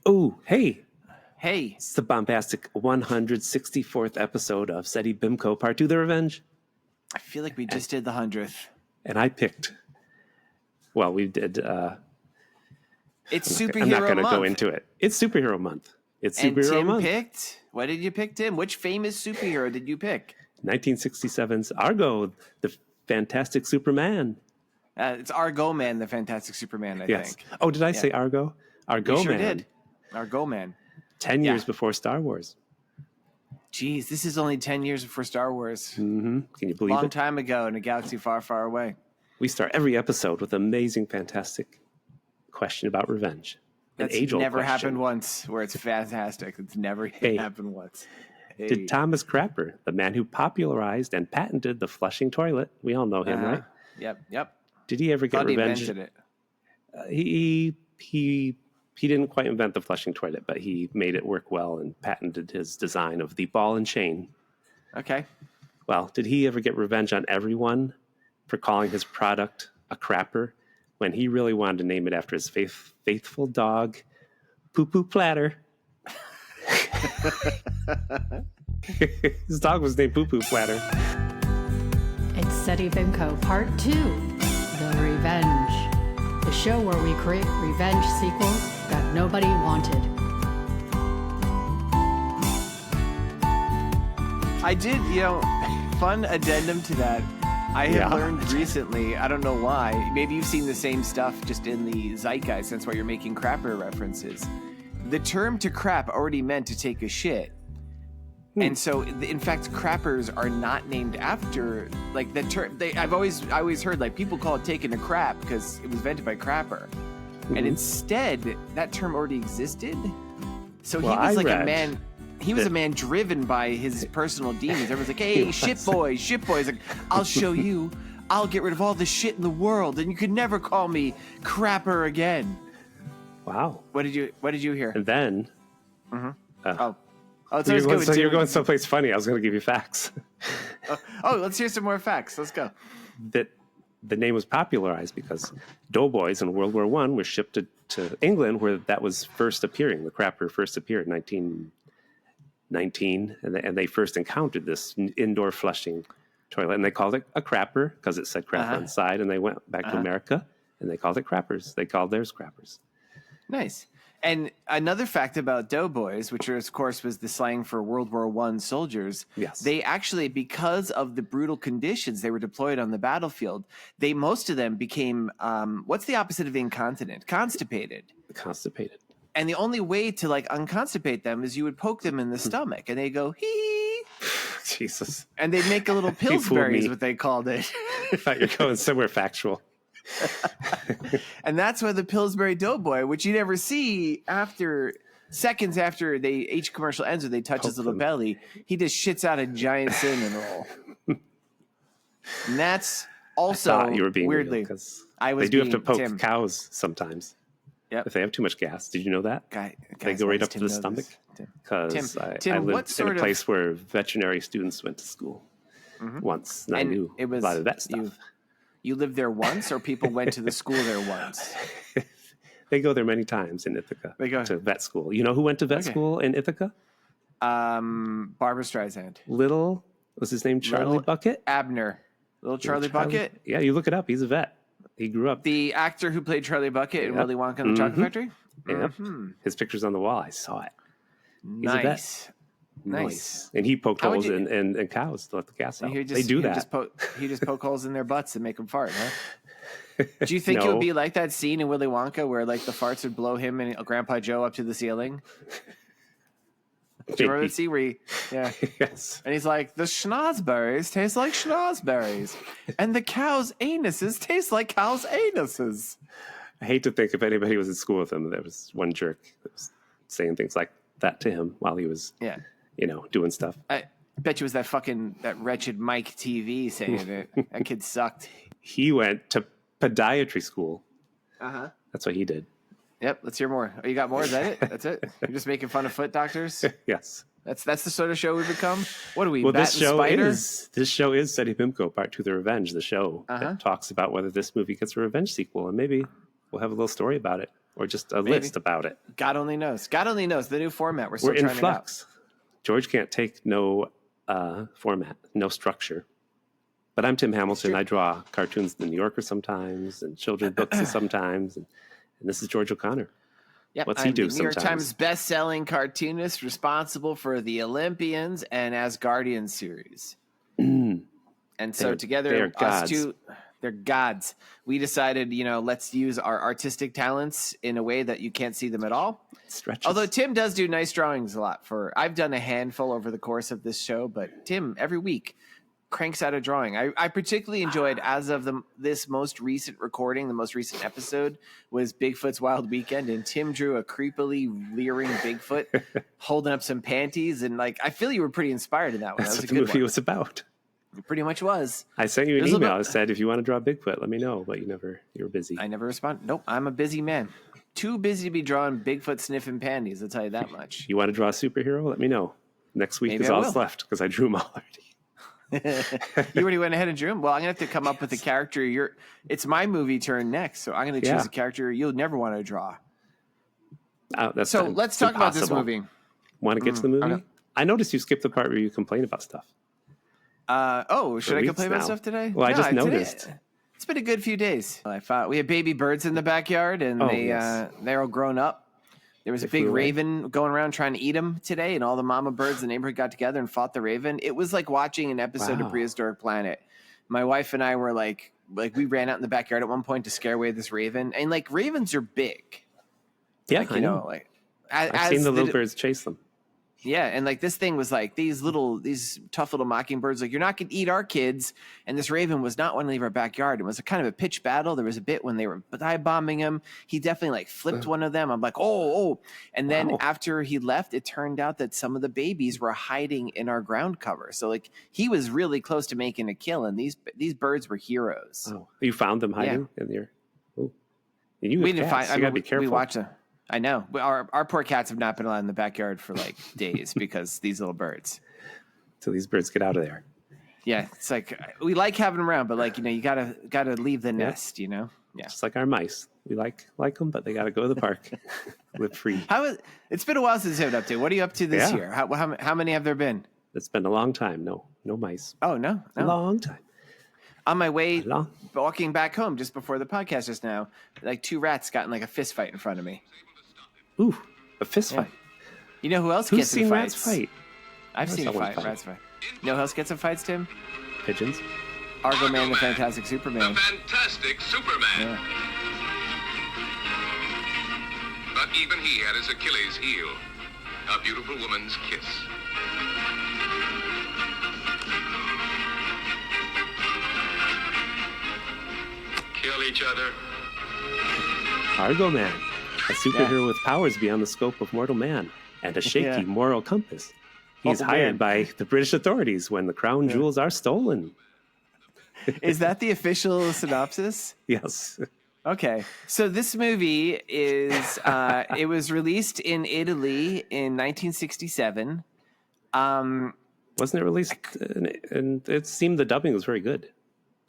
Oh, hey, Hey, it's the bombastic 164th episode of SETI BIMCO Part 2, The Revenge. I feel like we just did the 100th. And I picked, well, we did, It's I'm superhero not going to month. go into it. It's superhero month. It's And superhero Tim month. picked, what did you pick, Tim? Which famous superhero did you pick? 1967's Argo, The Fantastic Superman. It's Argo Man, The Fantastic Superman, I think. Oh, did I say Argo? Argo You sure Man. did. Argo Man. 10 years before Star Wars. Jeez, this is only 10 years before Star Wars. Mm-hmm. Can you believe it? Long time ago in a galaxy far, far away. We start every episode with an amazing, fantastic question about revenge. That's never happened once where it's fantastic. It's never happened once. Hey. Did Thomas Crapper, the man who popularized and patented the flushing toilet, we all know him, right? Yep. Did he ever get revenge? He invented it. He didn't quite invent the flushing toilet, but he made it work well and patented his design of the ball and chain. Okay. Well, did he ever get revenge on everyone for calling his product a crapper when he really wanted to name it after his faithful dog, Poo Poo Platter? His dog was named Poo Poo Platter. It's SETI BIMCO Part 2, The Revenge. The show where we create revenge sequels that nobody wanted. I did, fun addendum to that. I have learned recently, I don't know why, maybe you've seen the same stuff just in the zeitgeist, that's why you're making crapper references. The term to crap already meant to take a shit. And so, in fact, crappers are not named after, like, the term. I always heard, like, people call it taking a crap because it was invented by crapper. Mm-hmm. And instead, that term already existed. So he was like a man. He was a man driven by his personal demons. Everyone's like, hey, shit boy. He's like, I'll show you. I'll get rid of all the shit in the world, and you could never call me crapper again. Wow. What did you hear? And then... Oh, so you're going someplace funny. I was going to give you facts. Let's hear some more facts. Let's go. That the name was popularized because doughboys in World War I were shipped to England, where that was first appearing. The crapper first appeared in 1919, and they first encountered this indoor flushing toilet, and they called it a crapper because it said crapper on the side, and they went back to America, and they called it crappers. They called theirs crappers. Nice. And another fact about doughboys, which of course was the slang for World War I soldiers, they actually, because of the brutal conditions they were deployed on the battlefield, most of them became, what's the opposite of incontinent? Constipated. Constipated. And the only way to like unconstipate them is you would poke them in the stomach, and they go hee. Jesus. And they'd make a little Pillsbury, is what they called it. I thought you were going somewhere factual. And that's why the Pillsbury Doughboy, which you never see seconds after each commercial ends, where they touch his little belly, he just shits out a giant cinnamon roll. And that's also I thought you were being weirdly because they do have to poke cows sometimes. If they have too much gas. Did you know that? They go right up to the stomach. Because I lived in a place where veterinary students went to school once, and I knew a lot of that stuff. You lived there once, or people went to the school there once? They go there many times in Ithaca. They go to vet school. You know who went to vet school in Ithaca? Barbara Streisand. Was his name Charlie Bucket? Abner. Little Charlie Bucket? Yeah, you look it up. He's a vet. He grew up. The actor who played Charlie Bucket in Willy Wonka and the Chocolate Factory? Yeah. His picture's on the wall. I saw it. He's a vet. Nice. And he poked holes in cows to let the gas out. They do that. He just poke holes in their butts and make them fart, huh? Do you think it would be like that scene in Willy Wonka where like the farts would blow him and Grandpa Joe up to the ceiling? Do you remember that scene where yes. And he's like, the schnozberries taste like schnozberries, and the cows' anuses taste like cows' anuses. I hate to think if anybody was in school with him, there was one jerk that was saying things like that to him while he was doing stuff. I bet you it was that wretched Mike TV saying it. That kid sucked. He went to podiatry school. That's what he did. Yep, let's hear more. Oh, you got more? Is that it? That's it? You're just making fun of foot doctors? Yes. That's the sort of show we've become? What are we, this show is SETI BIMCO Part 2, The Revenge, the show that talks about whether this movie gets a revenge sequel, and maybe we'll have a little story about it. or just a list about it. God only knows. God only knows. The new format. We're still in trying flux. It out. George can't take no format, no structure. But I'm Tim Hamilton. I draw cartoons in the New Yorker sometimes, and children's books sometimes, and this is George O'Connor. Yep, What's he do sometimes? New York sometimes? Times best-selling cartoonist responsible for the Olympians and Asgardian series. And so together, us two, they're gods. We decided, let's use our artistic talents in a way that you can't see them at all. Stretches. Although Tim does do nice drawings a lot. I've done a handful over the course of this show, but Tim, every week, cranks out a drawing. I particularly enjoyed, as of this most recent recording, the most recent episode was Bigfoot's Wild Weekend, and Tim drew a creepily leering Bigfoot holding up some panties, and I feel you were pretty inspired in that one. That's that was what a the good movie one. was about. It pretty much was. I sent you an email. I said, if you want to draw Bigfoot, let me know, but you were busy. I never responded. Nope, I'm a busy man. Too busy to be drawing Bigfoot sniffing panties, I'll tell you that much. You want to draw a superhero? Let me know. Next week is all that's left, because I drew them all already. You already went ahead and drew him? Well, I'm going to have to come up with a character. It's my movie turn next, so I'm going to choose a character you'll never want to draw. Let's talk about this movie. Want to get to the movie? I noticed you skipped the part where you complain about stuff. Should I complain about stuff today? Well, I just noticed. It's been a good few days. I thought we had baby birds in the backyard, and they're all grown up. There was a big raven going around trying to eat them today, and all the mama birds in the neighborhood got together and fought the raven. It was like watching an episode of Prehistoric Planet. My wife and I were like we ran out in the backyard at one point to scare away this raven, and ravens are big. Yeah, I know. I've seen the little birds chase them. Yeah, and this thing was these tough little mockingbirds. You're not going to eat our kids. And this raven was not one to leave our backyard. It was a kind of a pitched battle. There was a bit when they were dive bombing him. He definitely flipped one of them. I'm like, oh. And then after he left, it turned out that some of the babies were hiding in our ground cover. So he was really close to making a kill. And these birds were heroes. Oh, you found them hiding in your? Oh, we didn't find. You gotta be careful. We watched them. I know. Our poor cats have not been allowed in the backyard for days because these little birds. So these birds get out of there. Yeah, it's we like having them around, but you gotta leave the nest. Yeah, just like our mice. We like them, but they gotta go to the park, live free. It's been a while since you've been up to. What are you up to this year? How many have there been? It's been a long time. No mice. Oh no, a long time. On my way walking back home just before the podcast just now, two rats got in a fist fight in front of me. Ooh, a fist fight. You know who else gets in fights? Rats fight? I've seen rats fight. You know who else gets in fights, Tim? Pigeons. Argo Man, the Fantastic Superman. The Fantastic Superman. Yeah. But even he had his Achilles heel. A beautiful woman's kiss. Kill each other. Argo Man. A superhero with powers beyond the scope of mortal man and a shaky moral compass. He's hired by the British authorities when the crown jewels are stolen. Is that the official synopsis? Yes. Okay. So this movie is, it was released in Italy in 1967. Wasn't it released? And it seemed the dubbing was very good.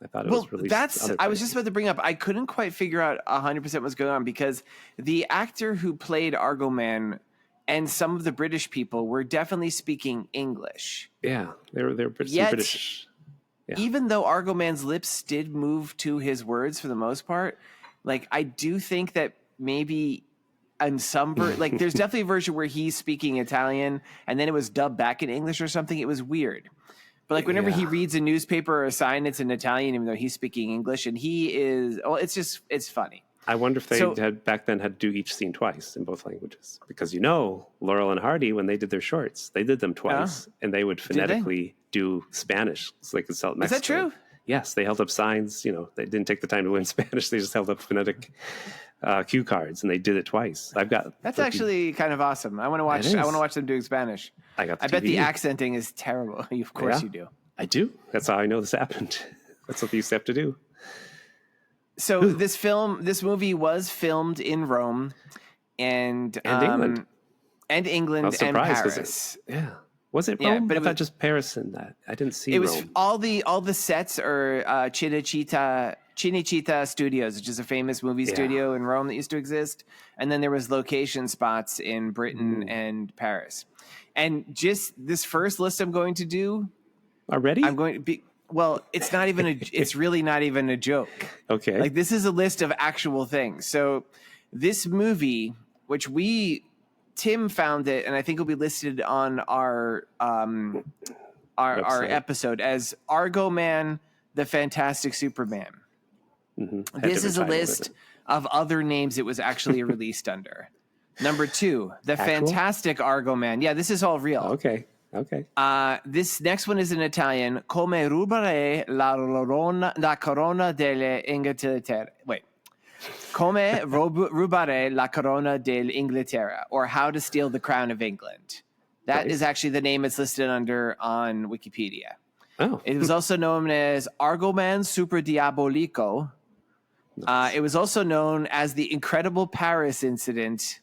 I thought it was released. I was just about to bring up, I couldn't quite figure out 100% what's going on because the actor who played Argo Man and some of the British people were definitely speaking English. Yeah, they're British. Yeah. Even though Argo Man's lips did move to his words for the most part, I do think that maybe in some there's definitely a version where he's speaking Italian and then it was dubbed back in English or something. It was weird. But whenever he reads a newspaper or a sign, it's in Italian, even though he's speaking English, and he is. Well, it's funny. I wonder if they had back then had to do each scene twice in both languages, because Laurel and Hardy, when they did their shorts, they did them twice, and they would phonetically do Spanish so they could sell it. Is that true? Yes, they held up signs. They didn't take the time to learn Spanish; they just held up phonetic cue cards, and they did it twice. That's actually kind of awesome. I want to watch. I want to watch them doing Spanish. I bet the accenting is terrible. Of course you do. I do. That's how I know this happened. That's what they used to have to do. So this movie was filmed in Rome and England. And England and Paris. Was it Rome? Yeah, but I thought just Paris and that. I didn't see Rome. All the sets are Cinecittà Cinecittà Studios, which is a famous movie studio in Rome that used to exist. And then there was location spots in Britain and Paris. And just this first list I'm going to do already, I'm going to be, well, it's not even it's really not even a joke. Okay. Like, this is a list of actual things. So this movie, which Tim found it, and I think will be listed on our episode as Argo Man, The Fantastic Superman. Mm-hmm. This is a list of other names it was actually released under. Number 2, The Fantastic Argo Man. Yeah, this is all real. Okay. This next one is in Italian. Come rubare la corona dell'Inghilterra. Wait. Come rubare la corona dell'Inghilterra, or How to Steal the Crown of England. That is actually the name it's listed under on Wikipedia. Oh. It was also known as Argoman Super Diabolico. Nice. It was also known as the Incredible Paris Incident,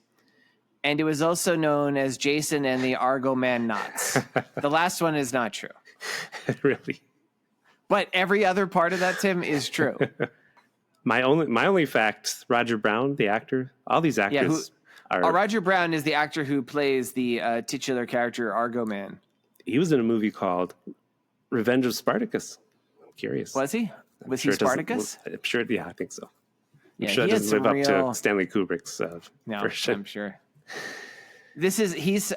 and it was also known as Jason and the Argo Man Knots. The last one is not true. Really? But every other part of that, Tim, is true. My only fact, Roger Brown, the actor, all these actors are... Roger Brown is the actor who plays the titular character Argo Man. He was in a movie called Revenge of Spartacus. I'm curious. Was he? Was he Spartacus? I'm sure, yeah, I think so. I'm Yeah, sure it doesn't live up to Stanley Kubrick's version. I'm sure.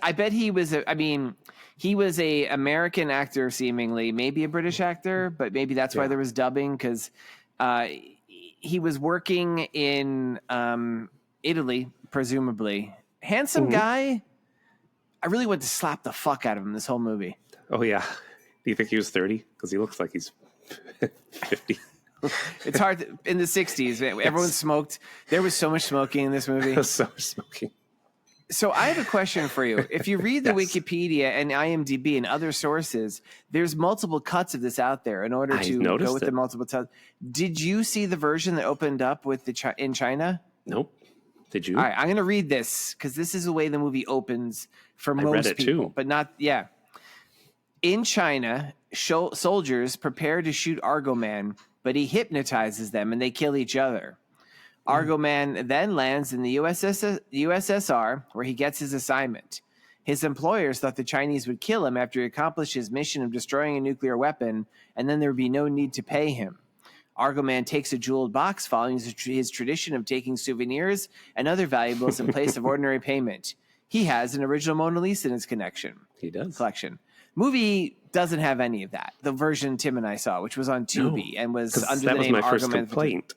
I bet he was he was a American actor, seemingly, maybe a British actor, but maybe that's why there was dubbing, because he was working in Italy, presumably. Handsome guy. I really want to slap the fuck out of him this whole movie. Oh, yeah. Do you think he was 30? Because he looks like he's 50. It's hard. In the 60s, everyone smoked. There was so much smoking in this movie. So much smoking. So I have a question for you. If you read the Wikipedia and IMDb and other sources, there's multiple cuts of this out there in order to go with the multiple cuts. Did you see the version that opened up with in China? Nope. Did you? All right, I'm going to read this because this is the way the movie opens for most people, but not. Yeah. In China, soldiers prepare to shoot Argo Man, but he hypnotizes them and they kill each other. Argo Man then lands in the USSR, where he gets his assignment. His employers thought the Chinese would kill him after he accomplished his mission of destroying a nuclear weapon, and then there would be no need to pay him. Argo Man takes a jeweled box, following his tradition of taking souvenirs and other valuables in place of ordinary payment. He has an original Mona Lisa in his collection. He does. Collection. Movie doesn't have any of that. The version Tim and I saw, which was on Tubi and was under the name Argo Man. That was my first complaint.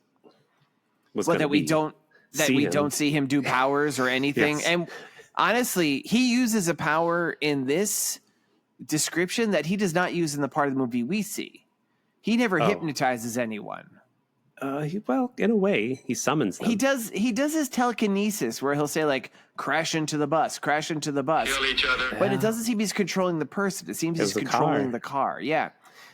That we don't see him do powers or anything. Yes. And honestly, he uses a power in this description that he does not use in the part of the movie we see. He never hypnotizes anyone. Well, in a way, he summons them. He does his telekinesis where he'll say, like, crash into the bus. Kill each other. But it doesn't seem he's controlling the person. It seems he's controlling the car. Yeah.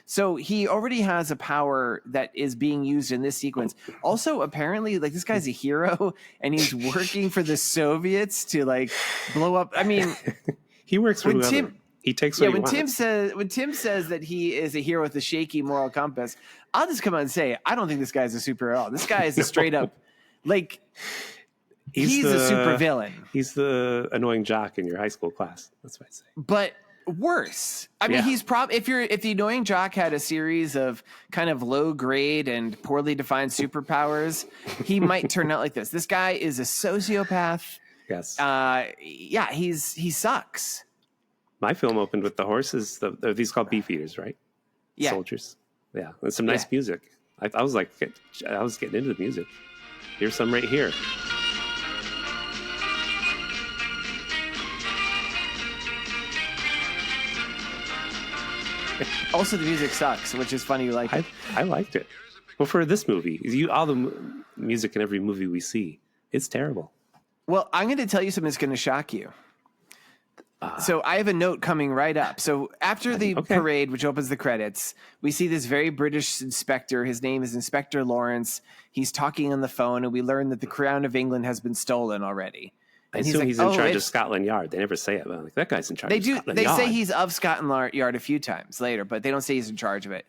So he already has a power that is being used in this sequence. Also, apparently, like, this guy's a hero and he's working for the Soviets to, like, blow up. I mean, he works for whoever. He takes what he wants. When Tim says that he is a hero with a shaky moral compass, I'll just come out and say, I don't think this guy's a superhero at all. This guy is a straight up, like, he's a super villain. He's the annoying jock in your high school class. That's what I say. But worse. I mean, he's if the annoying jock had a series of kind of low grade and poorly defined superpowers, he might turn out like this. This guy is a sociopath. Yes. He sucks. My film opened with the horses. Are these called beefeaters, right? Yeah. Soldiers. Yeah. And some nice music. I was getting into the music. Here's some right here. Also, the music sucks, which is funny. You like it. I liked it. Well, for this movie, all the music in every movie we see, it's terrible. Well, I'm going to tell you something that's going to shock you. So I have a note coming right up. So after the parade, which opens the credits, we see this very British inspector. His name is Inspector Lawrence. He's talking on the phone, and we learn that the Crown of England has been stolen already. And he's in charge of Scotland Yard. They never say it. But like, that guy's in charge of Scotland Yard. They say he's of Scotland Yard a few times later, but they don't say he's in charge of it.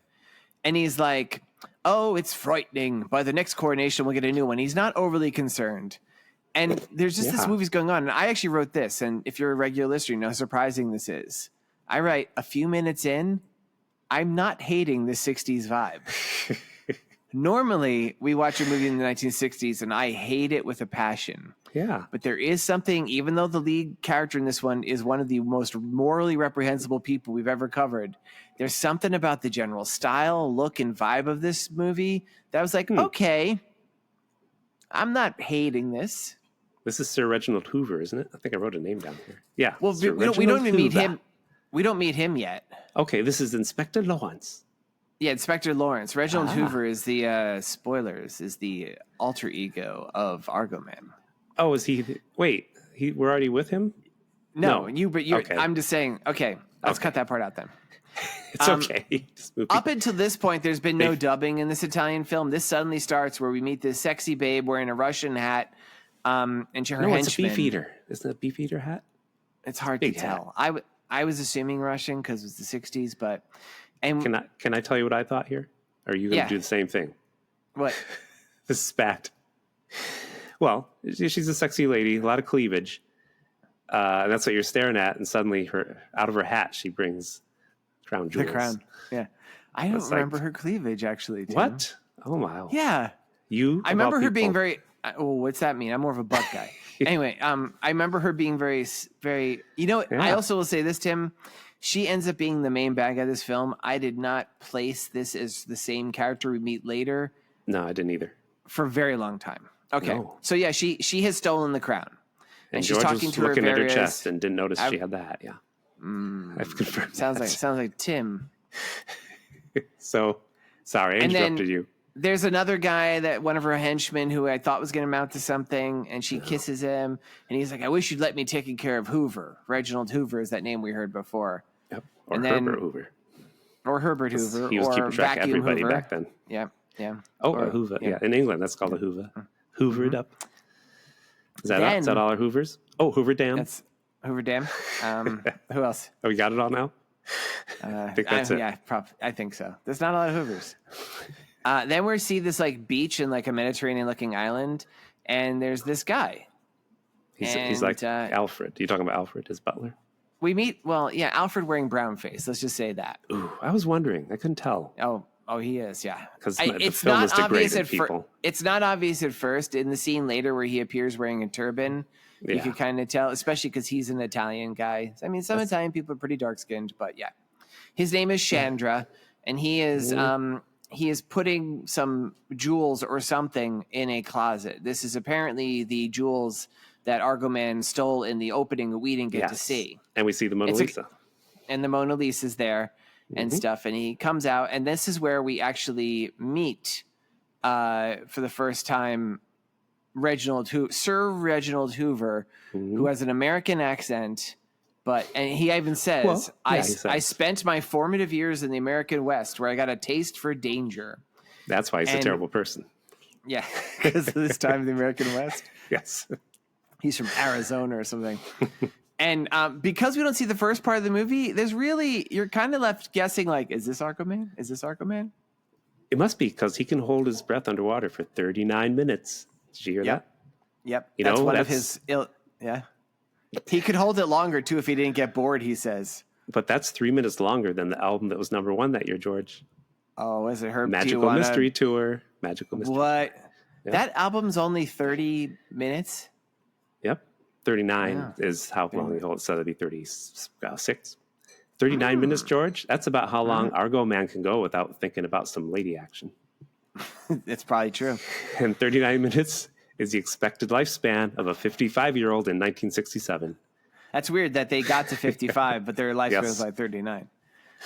And he's like, oh, it's frightening. By the next coronation, we'll get a new one. He's not overly concerned. And there's just this movie's going on. And I actually wrote this. And if you're a regular listener, you know how surprising this is. I write, a few minutes in, I'm not hating the 60s vibe. Normally, we watch a movie in the 1960s, and I hate it with a passion. Yeah. But there is something, even though the lead character in this one is one of the most morally reprehensible people we've ever covered, there's something about the general style, look, and vibe of this movie that was like, okay, I'm not hating this. This is Sir Reginald Hoover, isn't it? I think I wrote a name down here. Yeah. Well, we don't even meet him. We don't meet him yet. Okay, this is Inspector Lawrence. Yeah, Inspector Lawrence. Reginald Hoover is the, spoilers, is the alter ego of Argo Man. Oh, is he? Wait, we're already with him? No. Okay. I'm just saying, okay, let's cut that part out then. It's okay. Up until this point, there's been no dubbing in this Italian film. This suddenly starts where we meet this sexy babe wearing a Russian hat, and her henchman. It's a beefeater. Isn't it a beefeater hat? It's hard to tell. I was assuming Russian because it was the 60s, but... Can I tell you what I thought here? Or are you going to do the same thing? What? This is spat. Well, she's a sexy lady, a lot of cleavage. And that's what you're staring at. And suddenly, out of her hat, she brings crown jewels. The crown. Yeah. I don't remember her cleavage, actually. Tim. What? Oh, wow. Yeah. I remember her being very... what's that mean? I'm more of a butt guy. Anyway, I remember her being very, very... You know, I also will say this, Tim. She ends up being the main bad guy of this film. I did not place this as the same character we meet later. No, I didn't either. For a very long time. Okay. No. So, yeah, she has stolen the crown. And she's talking to looking at her chest and didn't notice she had the hat. Yeah. I've confirmed Sounds like Tim. So, sorry, I interrupted you. There's another guy that one of her henchmen who I thought was going to amount to something, and she kisses him, and he's like, I wish you'd let me take care of Hoover. Reginald Hoover is that name we heard before. Yep. Or Herbert Hoover. Or Herbert Hoover. He was keeping track of everybody Hoover. back then. Yeah, yeah. Oh, a Hoover. Yeah. In England, that's called a Hoover. Hoover it up. Is that all our Hoovers? Oh, Hoover Dam. That's Hoover Dam. Who else? Oh, we got it all now? I think that's it. Yeah, I think so. There's not a lot of Hoovers. Then we see this like beach in like a Mediterranean-looking island, and there's this guy. He's like Alfred. Are you talking about Alfred, his butler? We meet, Alfred wearing brown face. Let's just say that. Ooh, I was wondering. I couldn't tell. Oh, he is, yeah. Because it's not obvious at first. It's not obvious at first. In the scene later where he appears wearing a turban, you can kind of tell, especially because he's an Italian guy. I mean, some Italian people are pretty dark-skinned, but yeah. His name is Chandra, and he is putting some jewels or something in a closet. This is apparently the jewels that Argo Man stole in the opening that we didn't get to see. And we see the Mona Lisa. And the Mona Lisa's there and stuff. And he comes out, and this is where we actually meet for the first time Sir Reginald Hoover, who has an American accent. And he even says, I spent my formative years in the American West where I got a taste for danger. That's why he's a terrible person. Yeah, because of this time in the American West. Yes. He's from Arizona or something. And because we don't see the first part of the movie, you're kind of left guessing, like, is this Argo Man? Is this Argo Man? It must be, because he can hold his breath underwater for 39 minutes. Did you hear that? Yep. That's one of his... Yeah. He could hold it longer, too, if he didn't get bored, he says. But that's 3 minutes longer than the album that was #1 that year, George. Oh, is it Herb? Magical Mystery Tour. Magical Mystery. What? Yep. That album's only 30 minutes? Yep. 39 is how long he holds. So that'd be 36. 39 minutes, George. That's about how long Argo Man can go without thinking about some lady action. It's probably true. And 39 minutes is the expected lifespan of a 55-year-old in 1967. That's weird that they got to 55, but their lifespan was like 39.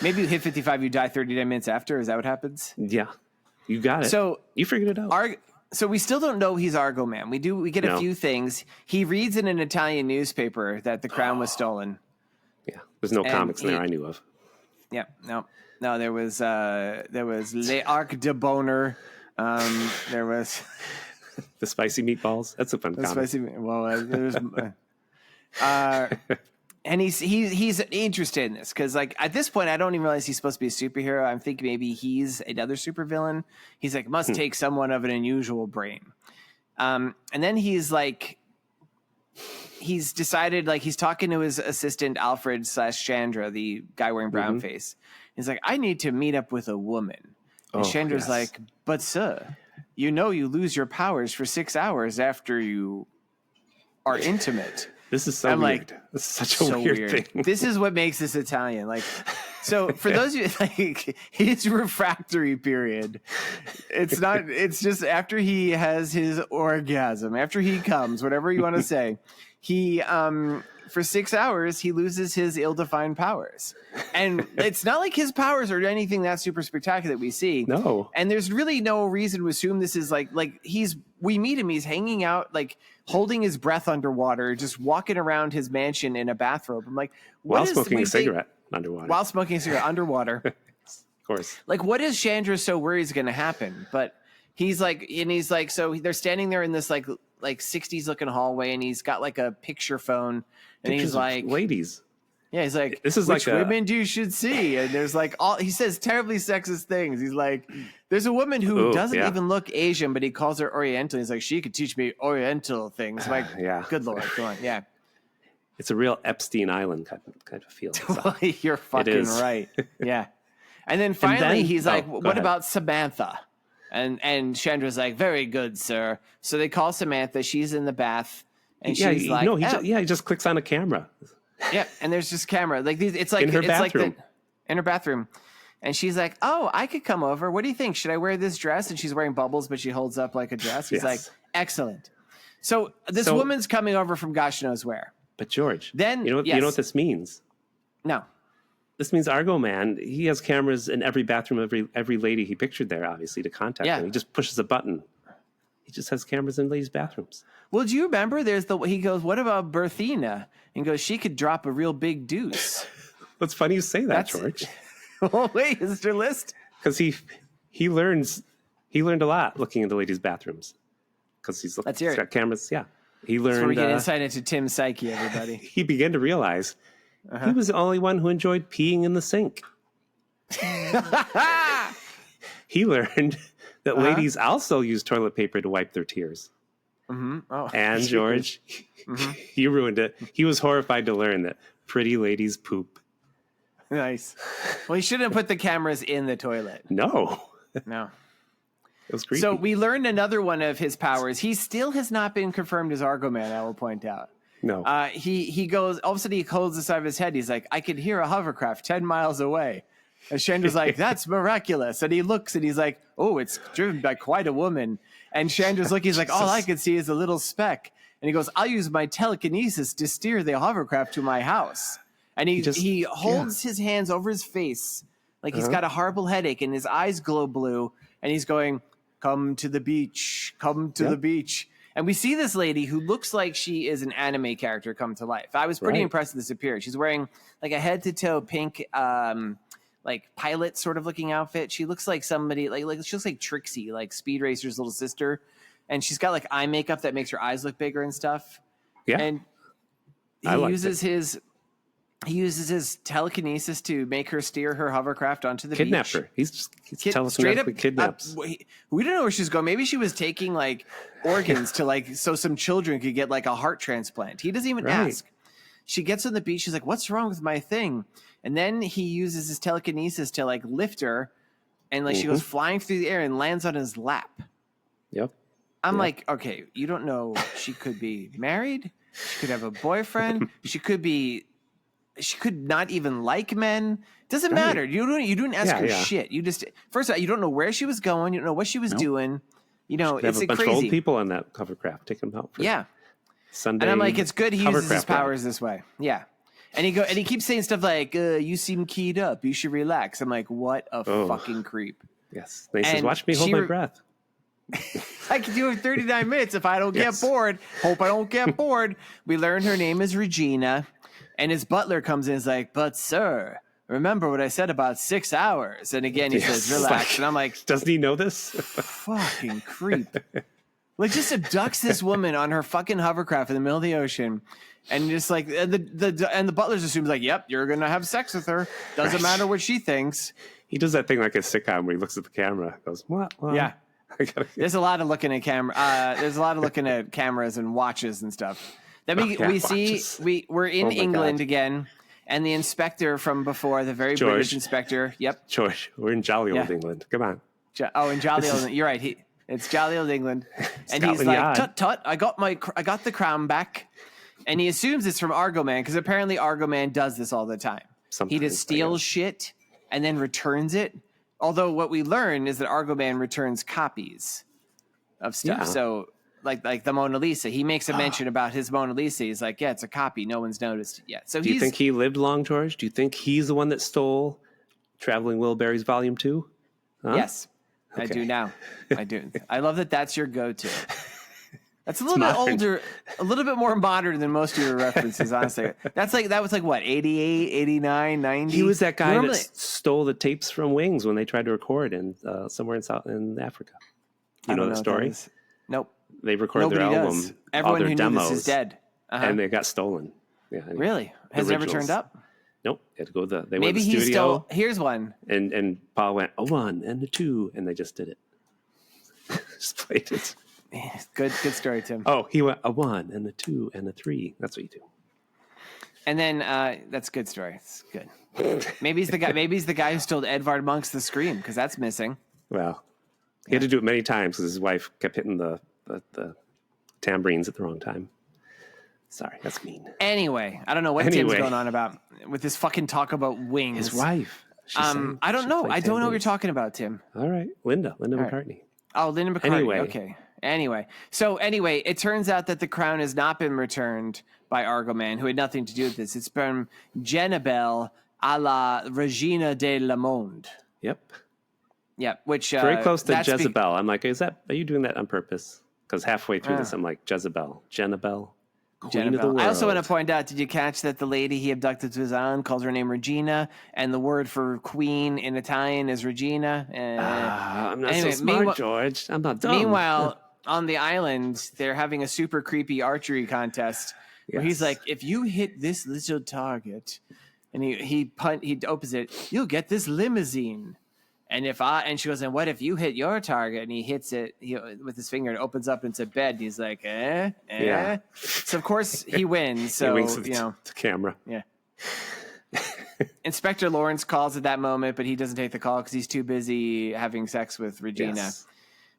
Maybe you hit 55, you die 39 minutes after. Is that what happens? Yeah. You got it. So you figured it out. So we still don't know he's Argo Man. We get a few things. He reads in an Italian newspaper that the crown was stolen. Yeah. There's no comics in there I knew of. Yeah. No, there was Le Arc de Bonheur. There was the spicy meatballs. That's a fun comic. Spicy. Well, And he's interested in this because, like, at this point, I don't even realize he's supposed to be a superhero. I'm thinking maybe he's another supervillain. He's like, must take someone of an unusual brain. And then he's decided, like, he's talking to his assistant, Alfred / Chandra, the guy wearing brown face. He's like, I need to meet up with a woman. And Chandra's like, but sir, you lose your powers for 6 hours after you are intimate. This is so weird. Like, this is such a weird thing. This is what makes this Italian. Like, so for those of you, like, his refractory period, it's just after he has his orgasm, after he comes, whatever you want to say, he, for 6 hours, he loses his ill-defined powers. And it's not like his powers are anything that super spectacular that we see. No. And there's really no reason to assume this is like we meet him, he's hanging out, like holding his breath underwater, just walking around his mansion in a bathrobe. I'm like, while smoking a cigarette underwater. While smoking a cigarette underwater. Of course. Like, what is Chandra so worried is going to happen? But he's like, so they're standing there in this like 60s looking hallway, and he's got like a picture phone, and he's like, ladies. Yeah, he's like, this is which like women you should see. And there's like he says terribly sexist things. He's like, there's a woman who doesn't even look Asian, but he calls her Oriental. He's like, she could teach me Oriental things. I'm like, good Lord, come on. Yeah. It's a real Epstein Island kind of feel. You're fucking right. Yeah. And then finally he's like, what about Samantha? And Chandra's like, very good, sir. So they call Samantha. She's in the bath. And she's like, he just clicks on a camera. Yeah, and there's just camera. Like it's like in her bathroom. In her bathroom. And she's like, oh, I could come over. What do you think? Should I wear this dress? And she's wearing bubbles, but she holds up like a dress. He's like, excellent. So this woman's coming over from gosh knows where. But George, then you know what this means? No. This means Argo Man, he has cameras in every bathroom, every lady he pictured there, obviously, to contact them. He just pushes a button. He just has cameras in ladies' bathrooms. Well, do you remember? He goes, what about Berthina? And goes, she could drop a real big deuce. It's funny you say that, George. Well, wait, is there a list? Because he learned a lot looking into ladies' bathrooms. Because he's got cameras. Yeah, he learned. That's where we get insight into Tim's psyche, everybody. He began to realize he was the only one who enjoyed peeing in the sink. He learned that ladies also use toilet paper to wipe their tears. Mm-hmm. Oh. And George, you ruined it. He was horrified to learn that pretty ladies poop. Nice. Well, he shouldn't have put the cameras in the toilet. No. It was creepy. So we learned another one of his powers. He still has not been confirmed as Argo Man, I will point out. No. He goes, all of a sudden he holds the side of his head. He's like, I could hear a hovercraft 10 miles away. And Chandra's like, that's miraculous. And he looks and he's like, oh, it's driven by quite a woman. And Chandra's looking, he's like, all I can see is a little speck. And he goes, I'll use my telekinesis to steer the hovercraft to my house. And he holds his hands over his face like he's got a horrible headache, and his eyes glow blue. And he's going, come to the beach, come to the beach. And we see this lady who looks like she is an anime character come to life. I was pretty impressed with this appearance. She's wearing like a head to toe pink, like pilot sort of looking outfit. She looks like somebody like she looks like Trixie, like Speed Racer's little sister. And she's got like eye makeup that makes her eyes look bigger and stuff. Yeah. And he uses his telekinesis to make her steer her hovercraft onto the beach. Her. He's telekinetically kidnaps. We don't know where she's going. Maybe she was taking like organs to like so some children could get like a heart transplant. He doesn't even ask. She gets on the beach. She's like, "What's wrong with my thing?" And then he uses his telekinesis to like lift her, and like she goes flying through the air and lands on his lap. Yep. I'm like, okay, you don't know. She could be married. She could have a boyfriend. She could not even like men. Doesn't matter. You didn't ask her shit. You just first of all, you don't know where she was going. You don't know what she was doing. You know, it's have a bunch crazy. of old people on that hovercraft. Take them out for Sunday. And I'm like, it's good he uses his powers this way. Yeah. And he keeps saying stuff like, you seem keyed up. You should relax. I'm like, what a fucking creep. Yes. And he says, watch me hold my breath. I can do it in 39 minutes if I don't get bored. Hope I don't get bored. We learn her name is Regina. And his butler comes in and is like, but sir, remember what I said about 6 hours? And again, he says, relax. And I'm like, doesn't he know this? Fucking creep. Like, just abducts this woman on her fucking hovercraft in the middle of the ocean. And just like the butler's assumes like, yep, you're gonna have sex with her. Doesn't matter what she thinks. He does that thing like a sitcom where he looks at the camera, goes, "What?" Yeah. There's a lot of looking at There's a lot of looking at cameras and watches and stuff. Then we're in England again, and the inspector from before, the very British inspector. Yep, George, we're in jolly old England. Come on. In jolly old. You're right. It's jolly old England, and he's like, "Tut tut! I got the crown back." And he assumes it's from Argo Man because apparently Argo Man does this all the time. Sometimes, he just steals shit and then returns it. Although what we learn is that Argo Man returns copies of stuff. Yeah. So like the Mona Lisa, he makes a mention about his Mona Lisa. He's like, yeah, it's a copy. No one's noticed it yet. So do you think he lived long, George? Do you think he's the one that stole Traveling Wilburys Volume 2? Huh? Yes, okay. I do now. I do. I love that that's your go-to. That's a little bit older, a little bit more modern than most of your references, honestly. That was like what, 88, 89, 90? He was that guy that stole the tapes from Wings when they tried to record in somewhere in Africa. You know that story? Nope. They recorded their album, everyone all their who demos, knew this is dead. And they got stolen. Yeah. Really? Has it ever turned up? Nope. They had to go they Maybe went to the he studio. Here's one. And Paul went, a 1 and a 2, and they just did it. Just played it. Good story, Tim. Oh, he went a 1 and a 2 and a 3. That's what you do. And then that's a good story. It's good. Maybe he's the guy. Maybe he's the guy who stole Edvard Munch's The Scream because that's missing. Well, he had to do it many times because his wife kept hitting the tambourines at the wrong time. Sorry, that's mean. Anyway, I don't know what Tim's going on about with this fucking talk about Wings. His wife. I don't know. I don't know what you're talking about, Tim. All right, Linda McCartney. Oh, Linda McCartney. Okay. Anyway, it turns out that the crown has not been returned by Argo Man, who had nothing to do with this. It's from Jenabelle a la Regina de le Monde. Yep. Which very close to Jezebel. I'm like, are you doing that on purpose? Because halfway through this, I'm like, Jenabelle. Queen of the world. I also want to point out, did you catch that the lady he abducted to his island calls her name Regina, and the word for queen in Italian is Regina? I'm not so smart, George. I'm not dumb. Meanwhile, on the island, they're having a super creepy archery contest where he's like, if you hit this little target, and he opens it, you'll get this limousine. And she goes, and what if you hit your target? And he hits it with his finger and it opens up and it's a bed. And he's like, Yeah. So of course he wins. So he winks at the camera. Yeah. Inspector Lawrence calls at that moment, but he doesn't take the call because he's too busy having sex with Regina. Yes.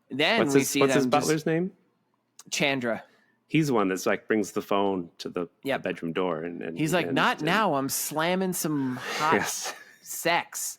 Then what's his butler's name? Chandra. He's the one that's like brings the phone to the bedroom door, and he's like, "Not now! I'm slamming some hot sex."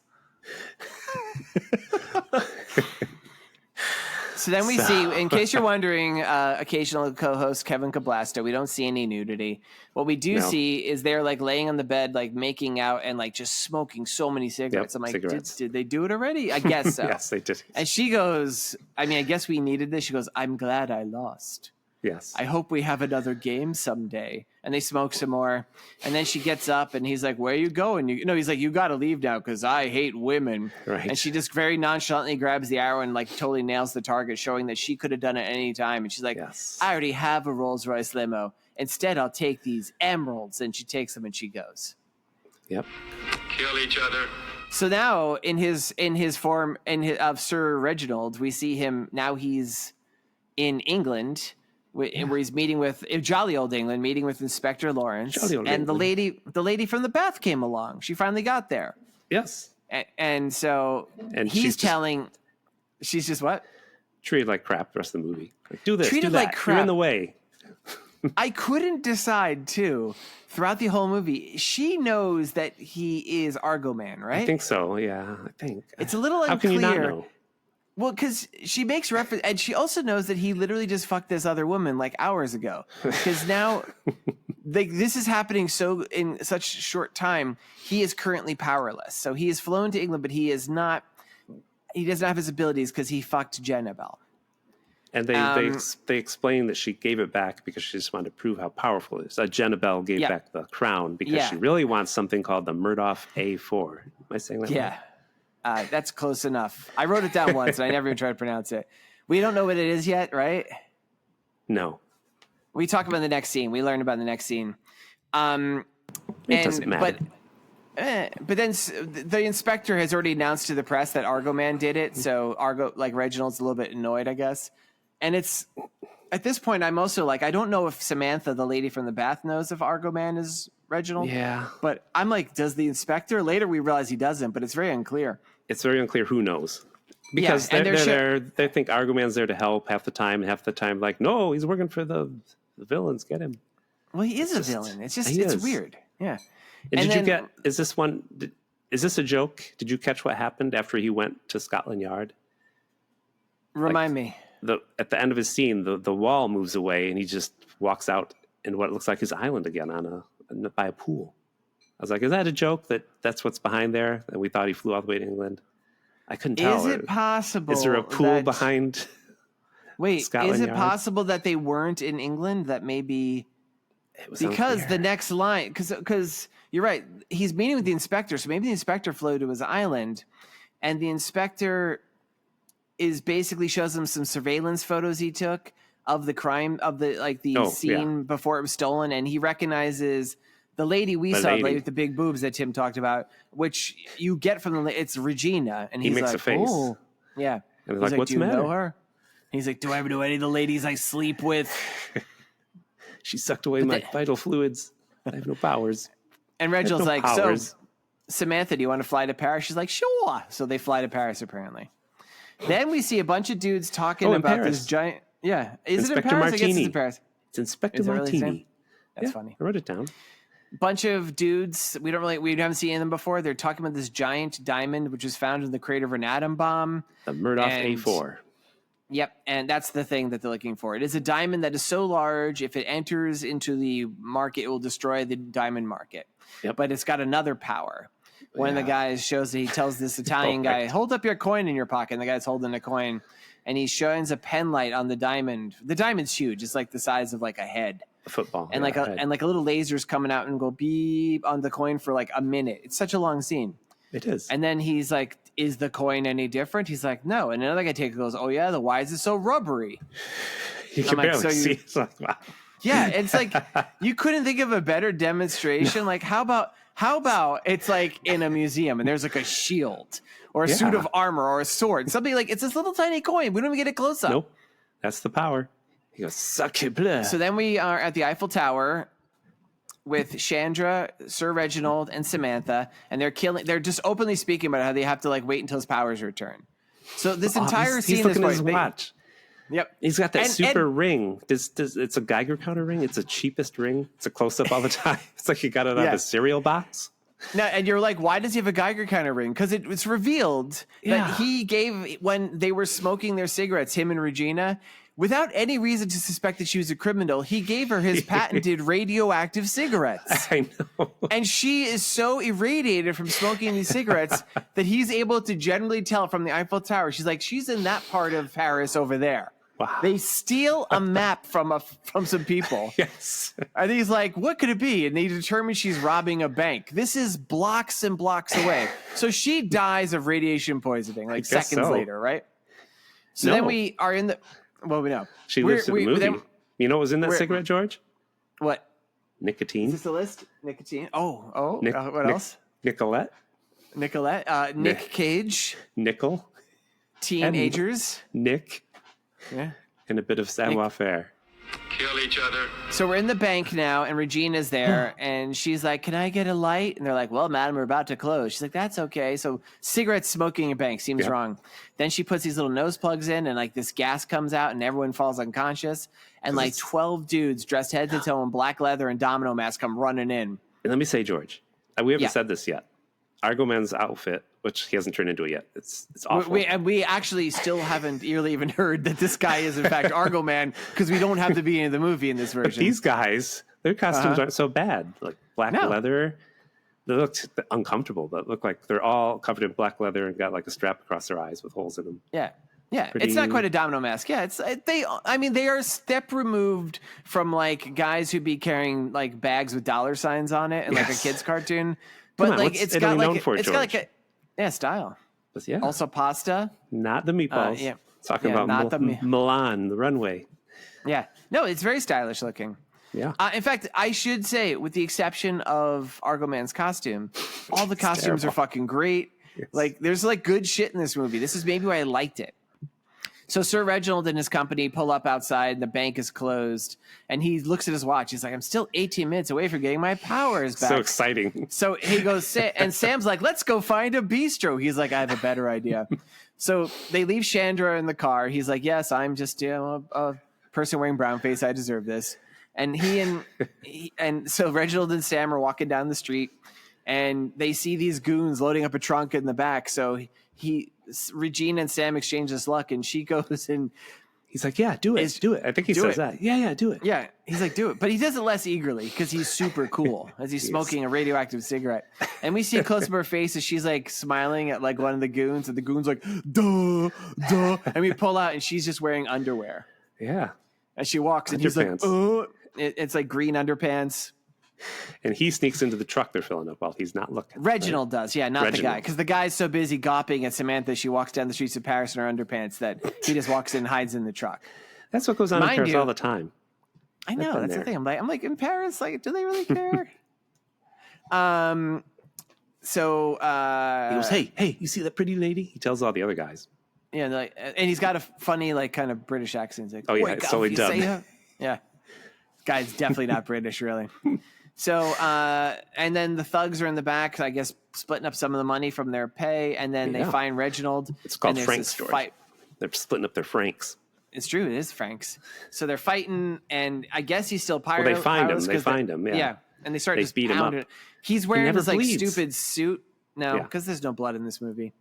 So then we see, in case you're wondering, occasional co-host Kevin Kablasto, we don't see any nudity. What we do see is they're like laying on the bed, like making out and like just smoking so many cigarettes. I'm like, did they do it already? I guess so. Yes, they did. And she goes, I guess we needed this. She goes, I'm glad I lost. Yes. I hope we have another game someday. And they smoke some more. And then she gets up and he's like, where are you going? He's like, you got to leave now because I hate women. Right. And she just very nonchalantly grabs the arrow and like totally nails the target, showing that she could have done it any time. And she's like, I already have a Rolls Royce limo. Instead, I'll take these emeralds. And she takes them and she goes. Yep. Kill each other. So now in his form of Sir Reginald, we see him now he's in England. Where he's meeting with jolly old England, meeting with Inspector Lawrence, and the lady from the bath came along. She finally got there. Yes, and he's telling, she's just what? Treated like crap the rest of the movie. Like, do this, treated do that. Like crap. You're in the way. I couldn't decide too. Throughout the whole movie, she knows that he is Argo Man, right? I think so. Yeah, I think it's a little unclear. How can you not know? Well, because she makes reference, and she also knows that he literally just fucked this other woman like hours ago. Because now, this is happening in such short time. He is currently powerless. So he is flown to England, but he is not. He doesn't have his abilities because he fucked Jenabelle. And they explain that she gave it back because she just wanted to prove how powerful it is. Jenabelle gave back the crown because she really wants something called the Murdoch A4. Am I saying that right? That's close enough. I wrote it down once, and I never even tried to pronounce it. We don't know what it is yet, right? No. We talk about the next scene. We learn about the next scene. It doesn't matter. But then the inspector has already announced to the press that Argo Man did it. So Reginald's a little bit annoyed, I guess. And it's at this point, I'm also like, I don't know if Samantha, the lady from the bath, knows if Argo Man is Reginald. Yeah. But I'm like, does the inspector? Later we realize he doesn't, but it's very unclear. It's very unclear who knows. Because they're there, they think Argo Man's there to help half the time, and half the time, like, no, he's working for the villains. Get him. Well, he is a villain. It's just, it's weird. Yeah. And did you get, is this a joke? Did you catch what happened after he went to Scotland Yard? Remind me. At the end of his scene, the wall moves away and he just walks out in what looks like his island again by a pool. I was like, is that a joke that's what's behind there? And we thought he flew all the way to England. I couldn't tell. Is it possible? Is there a pool behind? Wait, Scotland is it Yard? Possible that they weren't in England? That maybe because the next line, because you're right, he's meeting with the inspector, so maybe the inspector flew to his island, and the inspector basically shows him some surveillance photos he took of the crime of the scene before it was stolen, and he recognizes the lady the lady with the big boobs that Tim talked about, which you get from it's Regina, and he makes like, a face. Oh, yeah. And he's like, what's do the you matter? know her? He's like, do I ever know any of the ladies I sleep with? She sucked away my vital fluids. I have no powers. And Reginald's like, powers. So, Samantha, do you want to fly to Paris? She's like, sure. So they fly to Paris, apparently. Then we see a bunch of dudes talking about Paris. This giant... Yeah. Is Inspector it in Paris? Martini. I guess it's in Paris. It's Inspector Martini. Really That's funny. I wrote it down. Bunch of dudes. We haven't seen them before. They're talking about this giant diamond, which was found in the crater of an atom bomb. The Murdoch A4. Yep, and that's the thing that they're looking for. It is a diamond that is so large, if it enters into the market, it will destroy the diamond market. Yep. But it's got another power. One of the guys shows that he tells this Italian guy, hold up your coin in your pocket. And the guy's holding a coin, and he shines a pen light on the diamond. The diamond's huge. It's like the size of like a head. A football. And a little laser's coming out and go beep on the coin for like a minute. It's such a long scene. It is. And then he's like, is the coin any different? He's like, no. And another guy goes, oh yeah, why is it so rubbery? You can barely see. It's like, wow. Yeah, it's like you couldn't think of a better demonstration. Like, how about it's like in a museum and there's like a shield or a suit of armor or a sword, something like it's this little tiny coin. We don't even get it close up. Nope, that's the power. He goes, sacre bleu. So then we are at the Eiffel Tower with Chandra, Sir Reginald, and Samantha, and they're just openly speaking about how they have to like wait until his powers return. So this entire scene he's looking is at his watch. Yep. He's got that ring. It's a Geiger counter ring. It's the cheapest ring. It's a close-up all the time. It's like you got it out of a cereal box. Now, and you're like, why does he have a Geiger counter ring? Because it was revealed that he gave, when they were smoking their cigarettes, him and Regina, without any reason to suspect that she was a criminal, he gave her his patented radioactive cigarettes. I know. And she is so irradiated from smoking these cigarettes that he's able to generally tell from the Eiffel Tower. She's like, she's in that part of Paris over there. Wow. They steal a map from some people. Yes. And he's like, what could it be? And they determine she's robbing a bank. This is blocks and blocks away. So she dies of radiation poisoning like seconds later, right? So then we are in the... Well, we know. She lives in the movie. You know what was in that cigarette, George? What? Nicotine. Is this a list? Nicotine. Oh. What else? Nicolette. Nick Cage. Nickel. Teenagers. Nick. Yeah. And a bit of savoir-faire. Kill each other. So we're in the bank now, and Regina's there, and she's like, can I get a light? And they're like, well, madam, we're about to close. She's like, that's okay. So cigarette smoking in a bank seems wrong. Then she puts these little nose plugs in, and like this gas comes out, and everyone falls unconscious. And like 12 dudes dressed head to toe in black leather and domino masks come running in. And let me say, George, we haven't said this yet. Argo Man's outfit, which he hasn't turned into it yet, it's awful. We actually still haven't even heard that this guy is in fact Argo Man because we don't have the beginning of the movie in this version. But these guys, their costumes aren't so bad. Like black leather, they look uncomfortable, but look like they're all covered in black leather and got like a strap across their eyes with holes in them. Yeah. It's not quite a domino mask. Yeah, they are a step removed from like guys who'd be carrying like bags with dollar signs on it and like a kid's cartoon. But like it's got like a style. But yeah. Also pasta. Not the meatballs. Talking about Milan, the runway. Yeah. No, it's very stylish looking. Yeah. In fact, I should say, with the exception of Argo Man's costume, all the costumes are fucking great. Yes. Like, there's like good shit in this movie. This is maybe why I liked it. So Sir Reginald and his company pull up outside, and the bank is closed. And he looks at his watch. He's like, I'm still 18 minutes away from getting my powers back. So exciting. So he goes, and Sam's like, let's go find a bistro. He's like, I have a better idea. So they leave Chandra in the car. He's like, yes, I'm just a person wearing brown face. I deserve this. And so Reginald and Sam are walking down the street, and they see these goons loading up a trunk in the back. So Regina and Sam exchange this luck, and she goes and he's like, yeah, do it. I think he says that. Yeah, do it. Yeah, he's like, do it. But he does it less eagerly because he's super cool as he's smoking a radioactive cigarette. And we see a close up her face as she's like smiling at like one of the goons, and the goon's like, duh. And we pull out, and she's just wearing underwear. Yeah. And she walks, and he's like, oh. It's like green underpants. And he sneaks into the truck they're filling up while he's not looking. Reginald does, yeah, not the guy. Because the guy's so busy gawping at Samantha, she walks down the streets of Paris in her underpants that he just walks in and hides in the truck. That's what goes on in Paris all the time. I know, that's the thing. I'm like, in Paris, like, do they really care? So he goes, hey, you see that pretty lady? He tells all the other guys. Yeah, and he's got a funny, like, kind of British accent. Like, oh, yeah, it's totally dubbed. Yeah. Guy's definitely not British, really. So, and then the thugs are in the back, I guess, splitting up some of the money from their pay, and then they find Reginald. It's called Frank's story. They're splitting up their Franks. It's true, it is Franks. So they're fighting, and I guess he's still pirate. Well, they find him, yeah. Yeah, and they start to beat him up. He's wearing this, like, stupid suit. No, because there's no blood in this movie.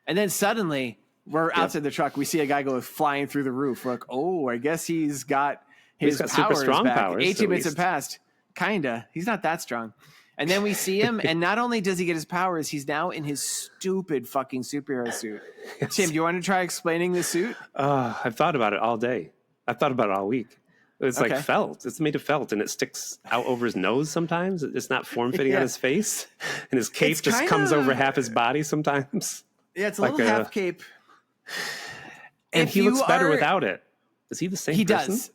And then suddenly, we're outside the truck. We see a guy go flying through the roof. We're like, oh, I guess he's got his powers super strong back. Powers, 18 minutes have passed. Kinda. He's not that strong. And then we see him, and not only does he get his powers, he's now in his stupid fucking superhero suit. Yes. Tim, do you want to try explaining the suit? I've thought about it all day. I've thought about it all week. It's like felt. It's made of felt, and it sticks out over his nose sometimes. It's not form-fitting on his face. And his cape just comes over half his body sometimes. Yeah, it's a little half cape. And he looks better without it. Is he the same person? He does.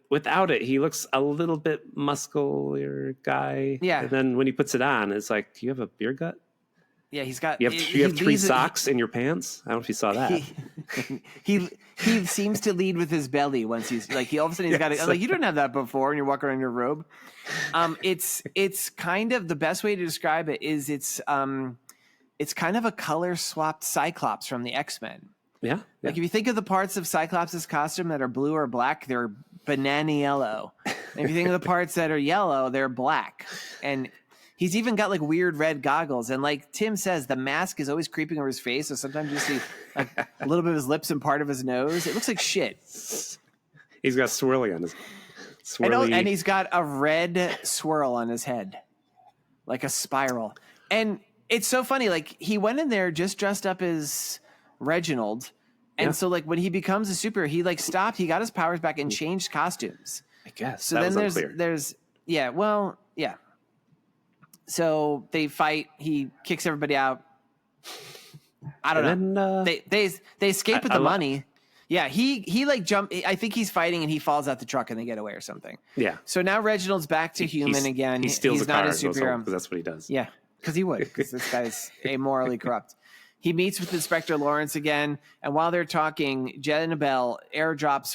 Without it, he looks a little bit muscular guy. Yeah. And then when he puts it on, it's like, do you have a beer gut? Yeah, he's got. You have three socks in your pants. I don't know if you saw that. He seems to lead with his belly once he's like all of a sudden he's got it. Like, you don't have that before, and you're walking around in your robe. It's kind of the best way to describe it is it's kind of a color swapped Cyclops from the X-Men. Yeah. Like, if you think of the parts of Cyclops' costume that are blue or black, they're banana yellow. And if you think of the parts that are yellow, they're black. And he's even got like weird red goggles. And like Tim says, the mask is always creeping over his face. So sometimes you see like a little bit of his lips and part of his nose. It looks like shit. He's got swirly on his and he's got a red swirl on his head, like a spiral. And it's so funny. Like, he went in there just dressed up as Reginald, and so like when he becomes a superhero, he like stopped, he got his powers back and changed costumes, I guess. So then there's so they fight, he kicks everybody out. I don't know. They escape with the money. Yeah, he like jump. I think he's fighting and he falls out the truck and they get away or something. Yeah. So now Reginald's back to human again. He steals he's a car not a superhero because that's what he does. Yeah, because he would. Because this guy's amorally corrupt. He meets with Inspector Lawrence again, and while they're talking, Jannabelle airdrops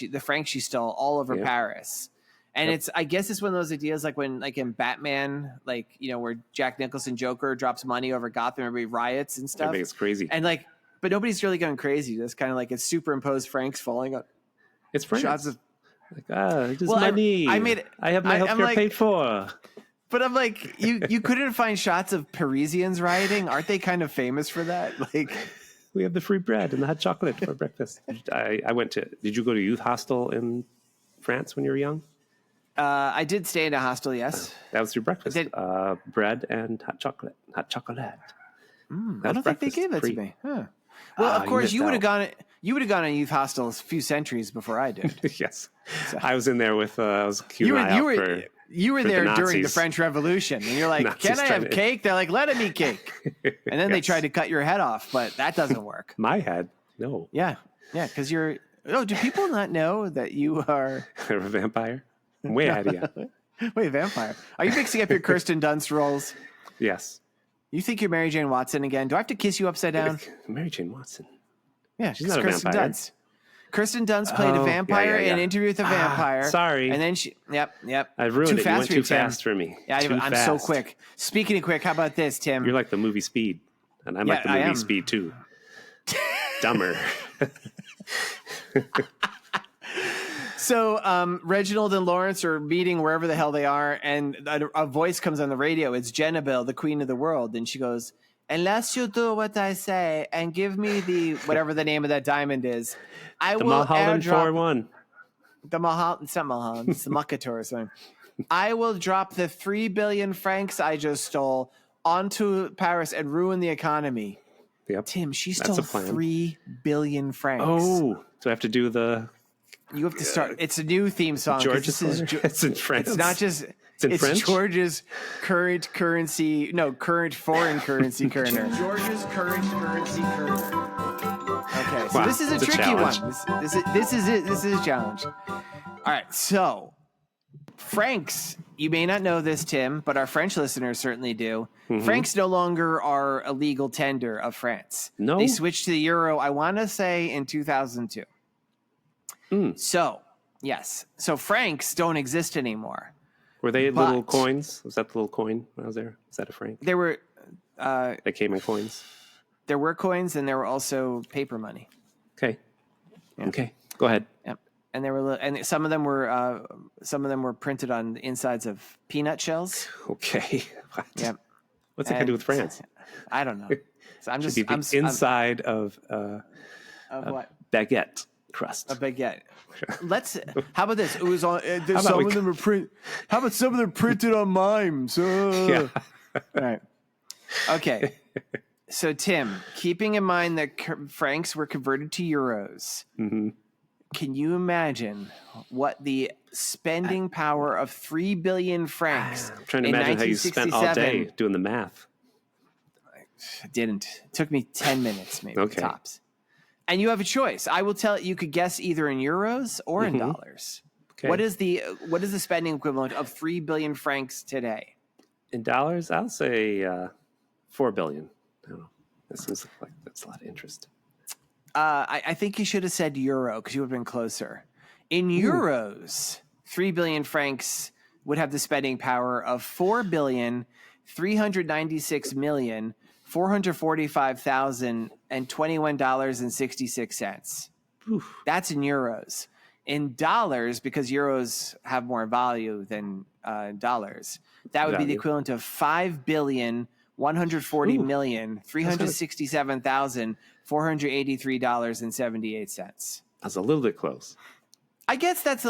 the Franks she stole all over Paris. And I guess it's one of those ideas like when, like in Batman, like, you know, where Jack Nicholson Joker drops money over Gotham, everybody riots and stuff. Everybody gets crazy. And like, but nobody's really going crazy. It's kind of like it's superimposed Franks falling up. It's Franks. Shots of just money. I have my healthcare paid for. But I'm like, you couldn't find shots of Parisians rioting? Aren't they kind of famous for that? Like, we have the free bread and the hot chocolate for breakfast. Did you go to youth hostel in France when you were young? I did stay in a hostel, yes. That was your breakfast. Bread and hot chocolate. Hot chocolate. I don't think they gave that to me. Huh. Well, of course, you would have gone. You would have gone to youth hostel a few centuries before I did. Yes, so. I was in there with. I was queuing You were there during the French Revolution, and you're like, Nazis, "Can I have cake?" They're like, "Let him eat cake." And then they tried to cut your head off, but that doesn't work. My head, no. Yeah, because you're Oh, do people not know that you are a vampire? I'm way out of you. Wait, vampire. Are you mixing up your Kirsten Dunst roles? Yes. You think you're Mary Jane Watson again? Do I have to kiss you upside down? Mary Jane Watson. Yeah, she's not a Kirsten vampire. Dunst. Kirsten Dunst played a vampire in an interview with a vampire. Sorry. And then yep. I ruined it. You went too fast for me. Yeah, I'm so quick. Speaking of quick, how about this, Tim? You're like the movie Speed. And I'm like the movie Speed too. Dumber. So Reginald and Lawrence are meeting wherever the hell they are, and a voice comes on the radio. It's Jennabelle, the queen of the world, and she goes, "Unless you do what I say and give me the whatever the name of that diamond is, I will Mulholland airdrop 4-1. The Mulholland. It's not Mulholland. It's the Muckator or something. I will drop the 3 billion francs I just stole onto Paris and ruin the economy." Yep. Tim, she stole 3 billion francs. Oh, so I have to do the. You have to start. It's a new theme song. George's it's in France. It's not just. It's French? George's current currency. No, current foreign currency kerner. George's current currency kerner. Okay, so this is a tricky one. This is it. This is a challenge. All right, so francs. You may not know this, Tim, but our French listeners certainly do. Mm-hmm. Francs no longer are a legal tender of France. No, they switched to the euro. I want to say in 2002. So, yes. So francs don't exist anymore. Were they little coins? Was that the little coin when I was there? Was that a franc? There were... they came in coins? There were coins, and there were also paper money. Okay. Yeah. Okay. Go ahead. Yep. And there were, and some of them were printed on the insides of peanut shells. Okay. What? Yep. What's that got to do with France? I don't know. So I'm just... inside of what? Baguette crust. A baguette. How about this? It was on. Some of them are print. How about some of them printed on mimes? Yeah. All right. Okay. So Tim, keeping in mind that francs were converted to euros, can you imagine what the spending power of 3 billion francs? I'm trying to imagine how you spent all day doing the math. I didn't. It took me 10 minutes, maybe tops. And you have a choice. I will tell you could guess either in euros or in dollars. Okay. What is the spending equivalent of 3 billion francs today? In dollars, I'll say 4 billion. I don't know. That seems like that's a lot of interest. I think you should have said euro because you would have been closer. In euros, 3 billion francs would have the spending power of 4,396,445,021.66. That's in euros. In dollars, because euros have more value than dollars, that would be the equivalent of 5,140,367,483.78. That's a little bit close. I guess that's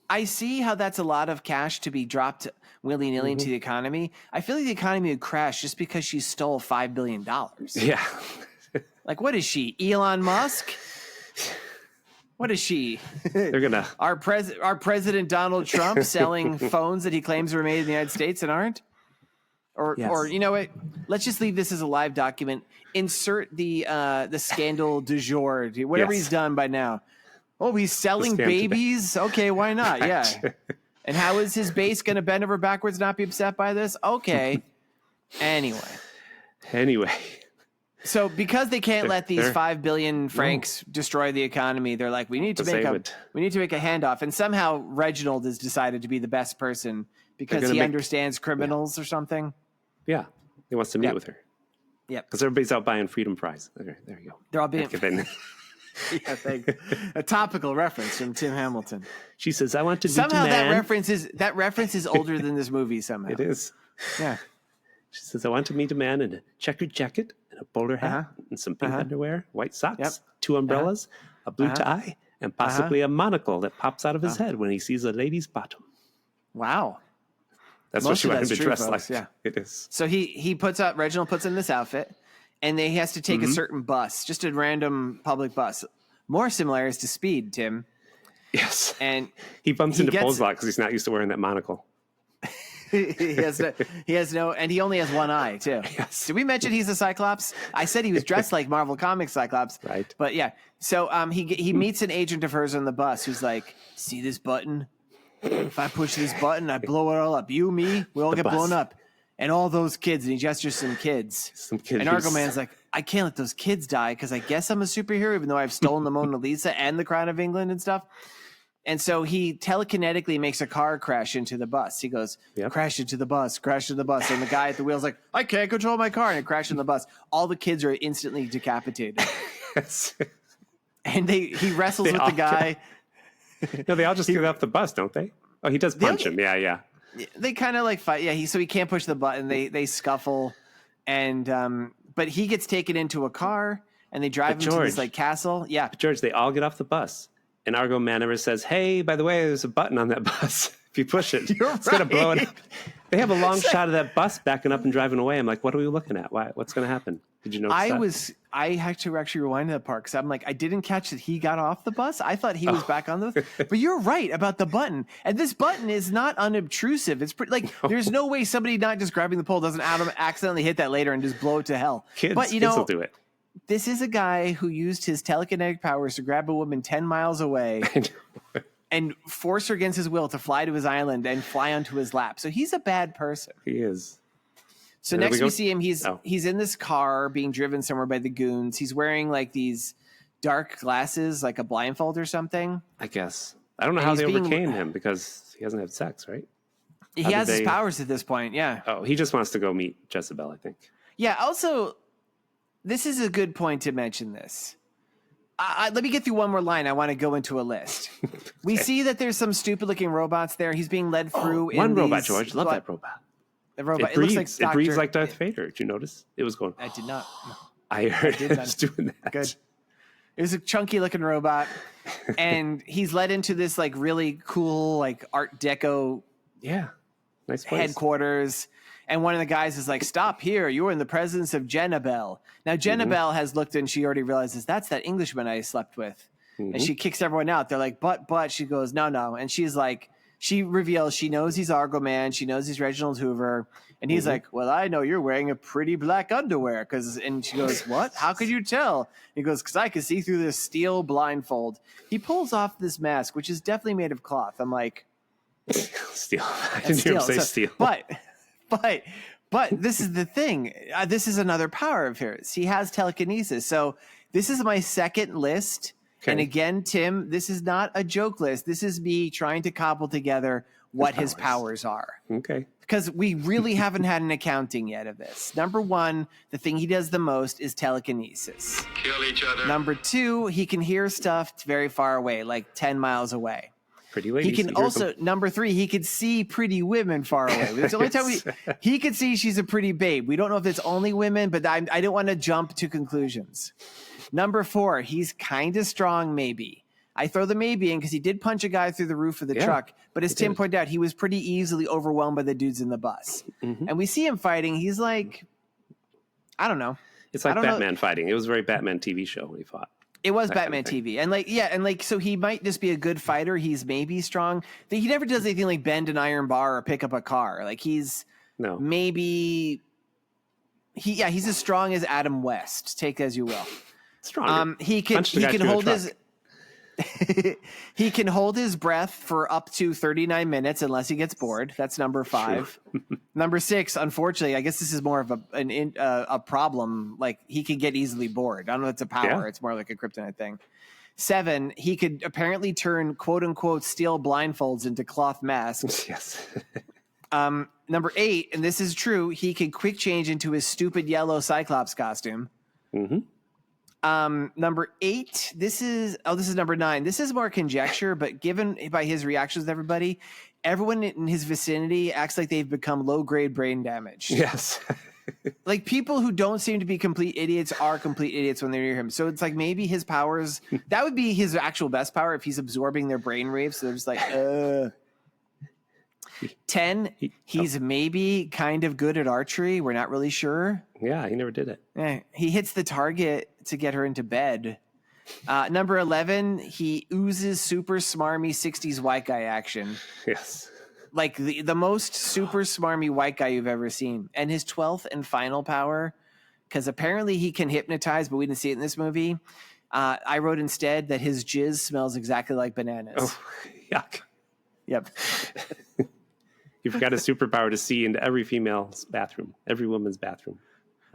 I see how that's a lot of cash to be dropped willy-nilly into the economy. I feel like the economy would crash just because she stole $5 billion. Yeah. Like, what is she? Elon Musk? What is she? They're gonna our president Donald Trump selling phones that he claims were made in the United States and aren't? Or you know what? Let's just leave this as a live document. Insert the scandal du jour, whatever he's done by now. Oh, he's selling babies? Okay, why not? Yeah. And how is his base going to bend over backwards and not be upset by this? Okay. Anyway. So because they can't let these 5 billion francs destroy the economy, they're like, we need to make a handoff. And somehow Reginald has decided to be the best person because he understands criminals or something. Yeah. He wants to meet with her. Yep. Because everybody's out buying Freedom Prize. Okay, there you go. They're all being... Yeah, thanks. A topical reference from Tim Hamilton. She says, "I want to somehow meet a man." that reference is older than this movie. Somehow it is. Yeah. She says, "I want to meet a man in a checkered jacket and a bowler hat and some pink underwear, white socks, 2 umbrellas, a blue tie, and possibly a monocle that pops out of his head when he sees a lady's bottom." Wow. That's what she wanted to dress like. Yeah, it is. So Reginald puts in this outfit. And he has to take a certain bus, just a random public bus. More similarities to Speed, Tim. Yes. And he bumps into Poleslock because he's not used to wearing that monocle. he has no, and he only has one eye too. Yes. Did we mention he's a Cyclops? I said he was dressed like Marvel Comics Cyclops. Right. But yeah. So he meets an agent of hers on the bus who's like, see this button? If I push this button, I blow it all up. You, me, we all get blown up. And all those kids, and he gestures some kids. And Argo Man's like, I can't let those kids die because I guess I'm a superhero, even though I've stolen the Mona Lisa and the Crown of England and stuff. And so he telekinetically makes a car crash into the bus. He goes, crash into the bus, crash into the bus. And the guy at the wheel's like, I can't control my car. And it crashed into the bus. All the kids are instantly decapitated. And he wrestles with the guy. No, they all just get off the bus, don't they? Oh, he does punch him. Yeah. They kind of like fight. Yeah, so he can't push the button. They scuffle. And but he gets taken into a car and they drive him to this like castle. Yeah. But George, they all get off the bus. And Argo Man never says, hey, by the way, there's a button on that bus. If you push it, it's going to blow it up. They have a long shot of that bus backing up and driving away. I'm like, what are we looking at? What's going to happen? Did you notice that? I had to actually rewind that part because I'm like, I didn't catch that he got off the bus. I thought he was back on the. But you're right about the button, and this button is not unobtrusive. It's pretty there's no way somebody not just grabbing the pole doesn't accidentally hit that later and just blow it to hell. Kids will do it. This is a guy who used his telekinetic powers to grab a woman 10 miles away and force her against his will to fly to his island and fly onto his lap. So he's a bad person. He is. So next we see him, he's in this car being driven somewhere by the goons. He's wearing like these dark glasses, like a blindfold or something. I guess. I don't know how they overcame him because he hasn't had sex, right? He has his powers at this point, yeah. Oh, he just wants to go meet Jezebel, I think. Yeah, also, this is a good point to mention this. Let me get through one more line. I want to go into a list. We see that there's some stupid-looking robots there. He's being led through one robot, George. Love that robot. The robot. It breathes like Darth Vader. Did you notice? It was going. I did not. No. I heard it was doing that. Good. It was a chunky-looking robot, and he's led into this like really cool like Art Deco. Yeah, nice place. Headquarters. And one of the guys is like, stop here. You're in the presence of Jezebel. Now, Jezebel has looked and she already realizes that's that Englishman I slept with. And she kicks everyone out. They're like, but. She goes, no. And she's like, she reveals she knows he's Argo Man. She knows he's Reginald Hoover. And he's like, well, I know you're wearing a pretty black underwear. And she goes, what? How could you tell? He goes, because I can see through this steel blindfold. He pulls off this mask, which is definitely made of cloth. I'm like, steel. I didn't hear him say steel. But this is the thing. This is another power of his. He has telekinesis. So this is my second list. Okay. And again, Tim, this is not a joke list. This is me trying to cobble together what his powers are. Okay. Because we really haven't had an accounting yet of this. Number one, the thing he does the most is telekinesis. Kill each other. Number two, he can hear stuff very far away, like 10 miles away. Pretty ladies. He can also, number three, he could see pretty women far away. That's the only time he could see she's a pretty babe. We don't know if it's only women, but I don't want to jump to conclusions. Number four, he's kind of strong, maybe. I throw the maybe in because he did punch a guy through the roof of the truck. But as Tim pointed out, he was pretty easily overwhelmed by the dudes in the bus. And we see him fighting. He's like, I don't know. It's like Batman fighting. It was a very Batman TV show when he fought. It was Batman TV. And so he might just be a good fighter. He's maybe strong. He never does anything like bend an iron bar or pick up a car. Like he's maybe he's as strong as Adam West. Take as you will. Stronger. He can hold his he can hold his breath for up to 39 minutes unless he gets bored. That's number 5. Number 6, unfortunately, I guess this is more of a problem. Like he can get easily bored. I don't know if it's a power. Yeah. It's more like a kryptonite thing. 7, he could apparently turn quote unquote steel blindfolds into cloth masks. Yes. Number 8, and this is true, he could quick change into his stupid yellow Cyclops costume. Number 8, this is number 9. This is more conjecture, but given by his reactions with everybody, everyone in his vicinity acts like they've become low-grade brain damage. Yes. Like people who don't seem to be complete idiots are complete idiots when they're near him. So it's like maybe his powers, that would be his actual best power if he's absorbing their brain waves. So they're just like, 10, he's maybe kind of good at archery. We're not really sure. Yeah, he never did it. He hits the target to get her into bed. Number 11, he oozes super smarmy 60s white guy action. Yes. like the most super smarmy white guy you've ever seen. And his 12th and final power, because apparently he can hypnotize, but we didn't see it in this movie. I wrote instead that his jizz smells exactly like bananas. Oh, yuck. Yep. You've got a superpower to see into every female's bathroom, every woman's bathroom.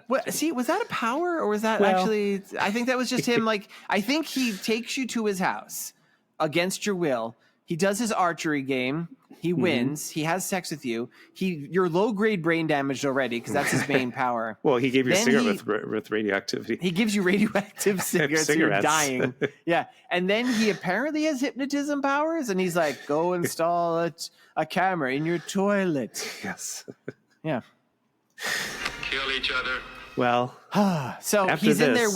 What, see, was that a power or was that actually? I think that was just him. Like, I think he takes you to his house against your will. He does his archery game. He wins. He has sex with you. You're low grade brain damaged already because that's his main power. Well, he gave you a cigarette with radioactivity. He gives you radioactive cigarettes. So you're dying. Yeah, and then he apparently has hypnotism powers, and he's like, "Go install a camera in your toilet." Yes. Yeah. Kill each other. Well, so he's in there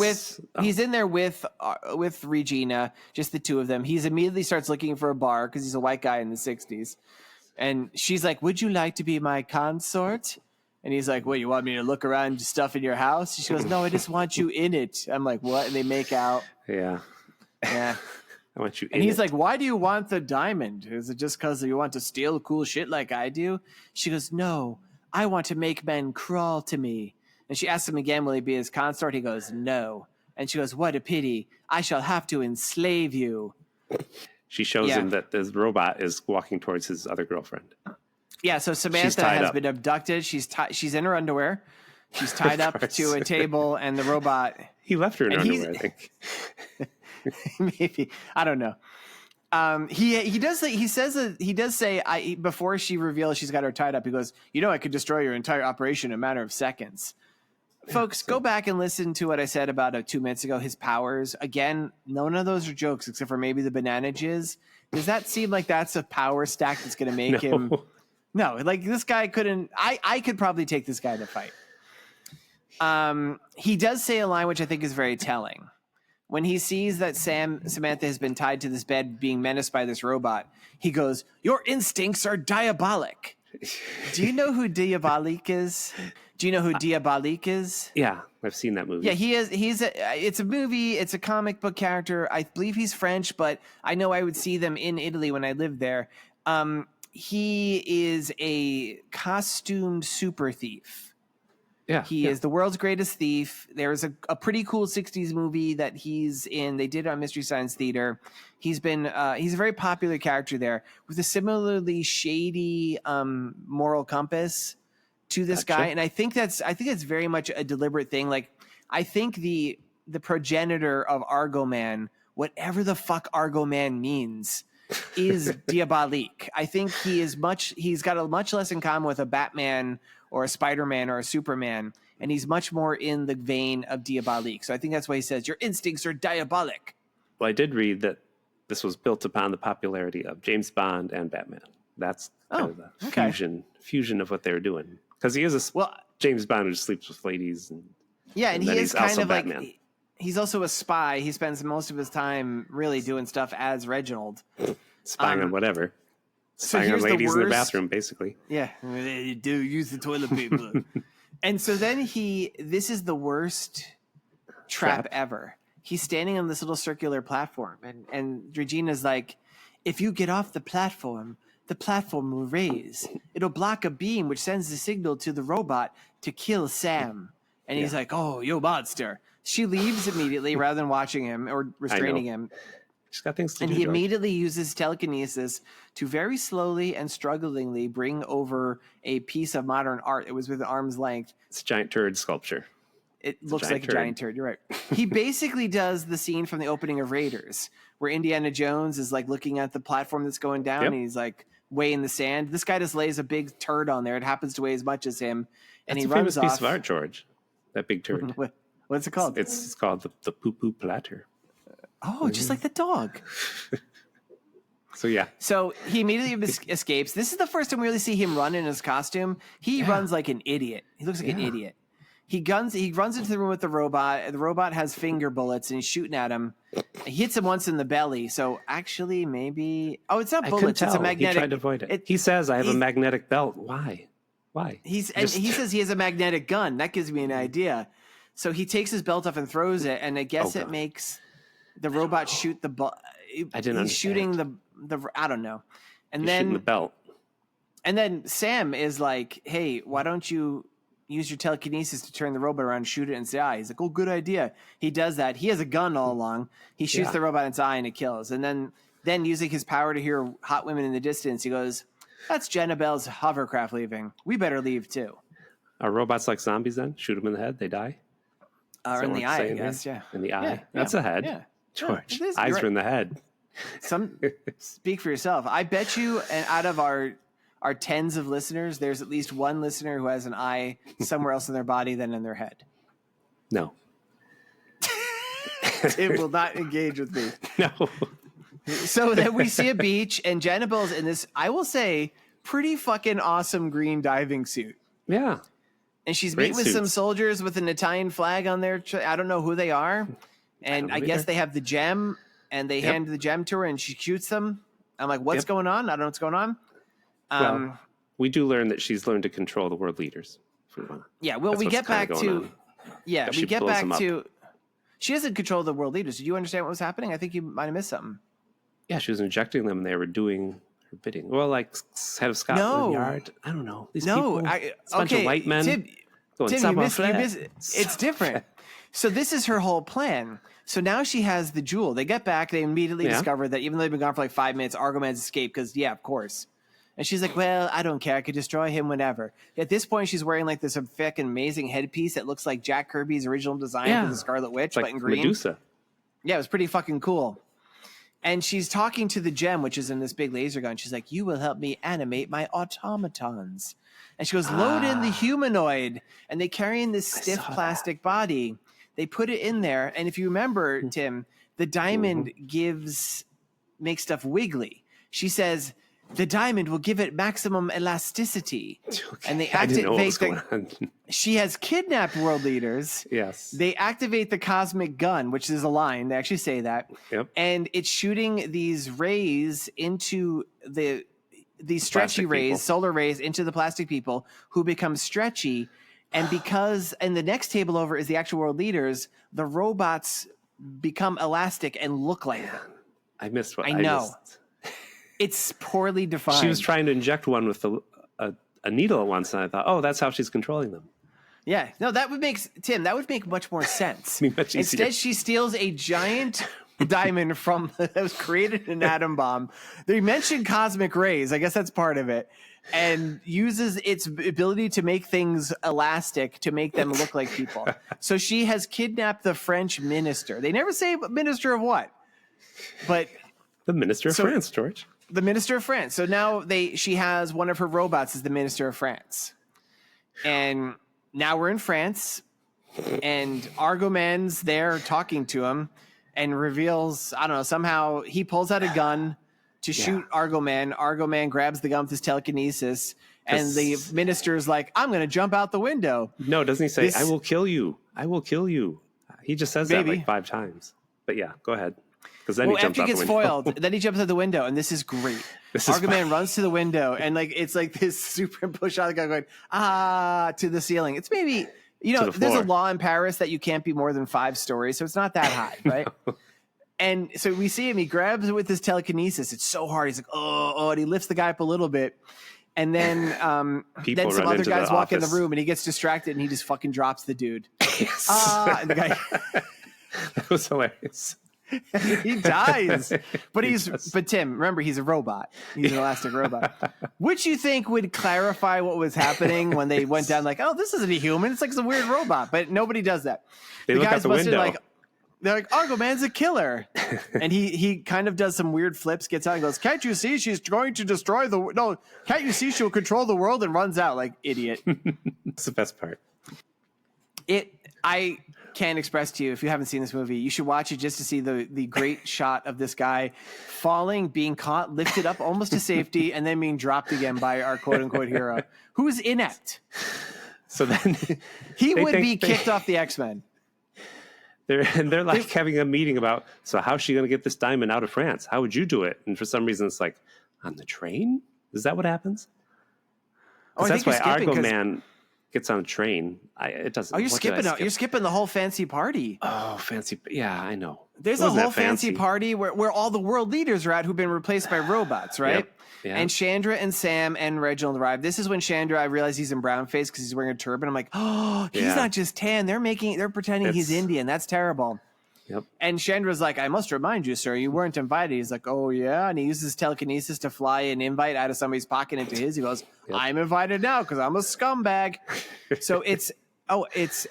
with Regina, just the two of them. He's immediately starts looking for a bar because he's a white guy in the 60s. And she's like, "Would you like to be my consort?" And he's like, "What, you want me to look around stuff in your house?" She goes, "No, I just want you in it." I'm like, "What?" And they make out. Yeah. Yeah. I want you in And he's it. like, "Why do you want the diamond? Is it just because you want to steal cool shit like I do?" She goes, "No, I want to make men crawl to me." And she asks him again, will he be his consort? He goes, "No." And she goes, "What a pity. I shall have to enslave you." She shows him that the robot is walking towards his other girlfriend. Yeah, so Samantha has been abducted. She's in her underwear. She's tied up to a table, and the robot... He left her in her underwear, I think. Maybe. I don't know. He does say before she reveals she's got her tied up, he goes, "I could destroy your entire operation in a matter of seconds." Folks, go back and listen to what I said about 2 minutes ago. His powers, again, none of those are jokes except for maybe the banana jizz. Does that seem like that's a power stack that's going to make him? No, like this guy couldn't. I could probably take this guy to fight. He does say a line which I think is very telling. When he sees that Samantha has been tied to this bed being menaced by this robot, he goes, "Your instincts are diabolic." Do you know who Diabolique is? Do you know who Diabolique is? Yeah, I've seen that movie. Yeah, he is. It's a movie. It's a comic book character. I believe he's French, but I know I would see them in Italy when I lived there. He is a costumed super thief. Yeah, he is the world's greatest thief. There's a pretty cool 60s movie that he's in. They did it on Mystery Science Theater. He's a very popular character there with a similarly shady moral compass to this guy. And I think that's very much a deliberate thing. Like, I think the progenitor of Argo Man, whatever the fuck Argo Man means, is Diabolique. I think he's got a much less in common with a Batman or a Spider-Man or a Superman, and he's much more in the vein of Diabolique. So I think that's why he says, "Your instincts are diabolic." Well, I did read that this was built upon the popularity of James Bond and Batman. That's kind of the fusion of what they're doing. Because he is James Bond who sleeps with ladies. And he is kind of Batman. Like... He's also a spy. He spends most of his time really doing stuff as Reginald. Spying on whatever. Spying on ladies in their bathroom, basically. Yeah. You do use the toilet paper. And so then this is the worst trap ever. He's standing on this little circular platform. And Regina's like, "If you get off the platform will raise. It'll block a beam which sends the signal to the robot to kill Sam." And he's like, "Oh, you monster." She leaves immediately rather than watching him or restraining him. She's got things to do. And he immediately uses telekinesis to very slowly and strugglingly bring over a piece of modern art. It was with arm's length. It's a giant turd sculpture. It looks like a giant turd. You're right. He basically does the scene from the opening of Raiders, where Indiana Jones is like looking at the platform that's going down, and he's like weighing the sand. This guy just lays a big turd on there. It happens to weigh as much as him, and that's he runs off. Famous piece of art, George. That big turd. What's it called? It's called the poo-poo platter. Oh, just like the dog. So he immediately escapes. This is the first time we really see him run in his costume. He runs like an idiot. He looks like an idiot. He runs into the room with the robot. The robot has finger bullets, and he's shooting at him. He hits him once in the belly. So actually, maybe... Oh, it's not bullets. It's a magnetic... He tried to avoid it. He says, "I have a magnetic belt." Why? He says he has a magnetic gun. That gives me an idea. So he takes his belt off and throws it, and I guess it makes the robot shoot the ball. I didn't understand. He's shooting the I don't know. And He's then shooting the belt. And then Sam is like, hey, why don't you use your telekinesis to turn the robot around and shoot it in its eye? He's like, oh, good idea. He does that. He has a gun all along. He shoots the robot in its eye and it kills. And then using his power to hear hot women in the distance, he goes, that's Jenna Bell's hovercraft leaving. We better leave too. Are robots like zombies then? Shoot them in the head, they die? Or in the eye, I guess, yeah. In the eye. That's a head. Yeah. George, eyes are in the head. Speak for yourself. I bet you, and out of our tens of listeners, there's at least one listener who has an eye somewhere else in their body than in their head. No. It will not engage with me. No. So then we see a beach, and Jenna Bell's in this, I will say, pretty fucking awesome green diving suit. Yeah. And she's meeting with some soldiers with an Italian flag on their. I don't know who they are. And I guess they have the gem, and they hand the gem to her, and she shoots them. I'm like, what's going on? I don't know what's going on. Well, we do learn that she's learned to control the world leaders. Yeah, well, we get back to... Yeah, we get back to... She doesn't control the world leaders. Did you understand what was happening? I think you might have missed something. Yeah, she was injecting them, and they were doing her bidding. Well, like head of Scotland Yard. I don't know. These people, a bunch of white men. Tim, you missed it. It's different. So this is her whole plan. So now she has the jewel. They get back. They immediately discover that even though they've been gone for like 5 minutes, Argo Man's escaped because, of course. And she's like, well, I don't care. I could destroy him whenever. At this point, she's wearing like this fucking amazing headpiece that looks like Jack Kirby's original design for the Scarlet Witch, but in green. Medusa. Yeah, it was pretty fucking cool. And she's talking to the gem, which is in this big laser gun. She's like, you will help me animate my automatons. And she goes, load in the humanoid. And they carry in this stiff plastic body. They put it in there. And if you remember, Tim, the diamond makes stuff wiggly. She says, the diamond will give it maximum elasticity. Okay. And they activate she has kidnapped world leaders. Yes. They activate the cosmic gun, which is a line. They actually say that. Yep. And it's shooting these rays into these stretchy rays, solar rays into the plastic people who become stretchy. And because, and the next table over is the actual world leaders, the robots become elastic and look like them. I missed what I know. It's poorly defined. She was trying to inject one with a needle at once, and I thought, oh, that's how she's controlling them. Yeah. No, that would make much more sense. Much easier. Instead, she steals a giant diamond that was created in an atom bomb. They mentioned cosmic rays. I guess that's part of it. And uses its ability to make things elastic to make them look like people. So she has kidnapped the French minister. They never say minister of what. But the minister of France, George. The minister of France. So now she has one of her robots as the minister of France. And now we're in France, and Argo Man's there talking to him and reveals, I don't know, somehow he pulls out a gun to shoot Argo Man. Argo Man grabs the gun with his telekinesis, and the minister's like, I'm going to jump out the window. No, doesn't he say, I will kill you. I will kill you. He just says that like 5 times. But yeah, go ahead. Then after he gets foiled, then he jumps out the window, and this is great. Argo Man runs to the window, and like it's like this super shot of the guy going to the ceiling. It's maybe there's a law in Paris that you can't be more than 5 stories, so it's not that high, right? No. And so we see him. He grabs it with his telekinesis. It's so hard. He's like, oh, and he lifts the guy up a little bit, and then some other guys walk in the room, and he gets distracted, and he just fucking drops the dude. Yes. And the guy that was hilarious. He dies, but but Tim, remember, he's a robot. He's an elastic robot, which you think would clarify what was happening when they went down. Like, oh, this isn't a human; it's like some weird robot. But nobody does that. They look out the window. They're like, Argo Man's a killer, and he kind of does some weird flips, gets out and goes, "Can't you see she's going to destroy the? No, can't you see she'll control the world?" And runs out like idiot. That's the best part. I can't express to you, if you haven't seen this movie, you should watch it just to see the great shot of this guy falling, being caught, lifted up almost to safety, and then being dropped again by our quote-unquote hero, who is inept. So then he would be kicked off the X-Men. They're like having a meeting about, so how's she going to get this diamond out of France? How would you do it? And for some reason, it's like, on the train? Is that what happens? That's why Argo Man gets on a train. It doesn't. Oh, you're skipping the whole fancy party. Oh, fancy. Yeah, I know. There's a whole fancy party where all the world leaders are at who've been replaced by robots, right? And Chandra and Sam and Reginald arrive. This is when Chandra, I realize he's in brownface because he's wearing a turban. I'm like, oh, he's not just tan. They're pretending he's Indian. That's terrible. Yep. And Chandra's like, I must remind you, sir, you weren't invited. He's like, oh, yeah. And he uses telekinesis to fly an invite out of somebody's pocket into his. He goes, I'm invited now because I'm a scumbag. So it's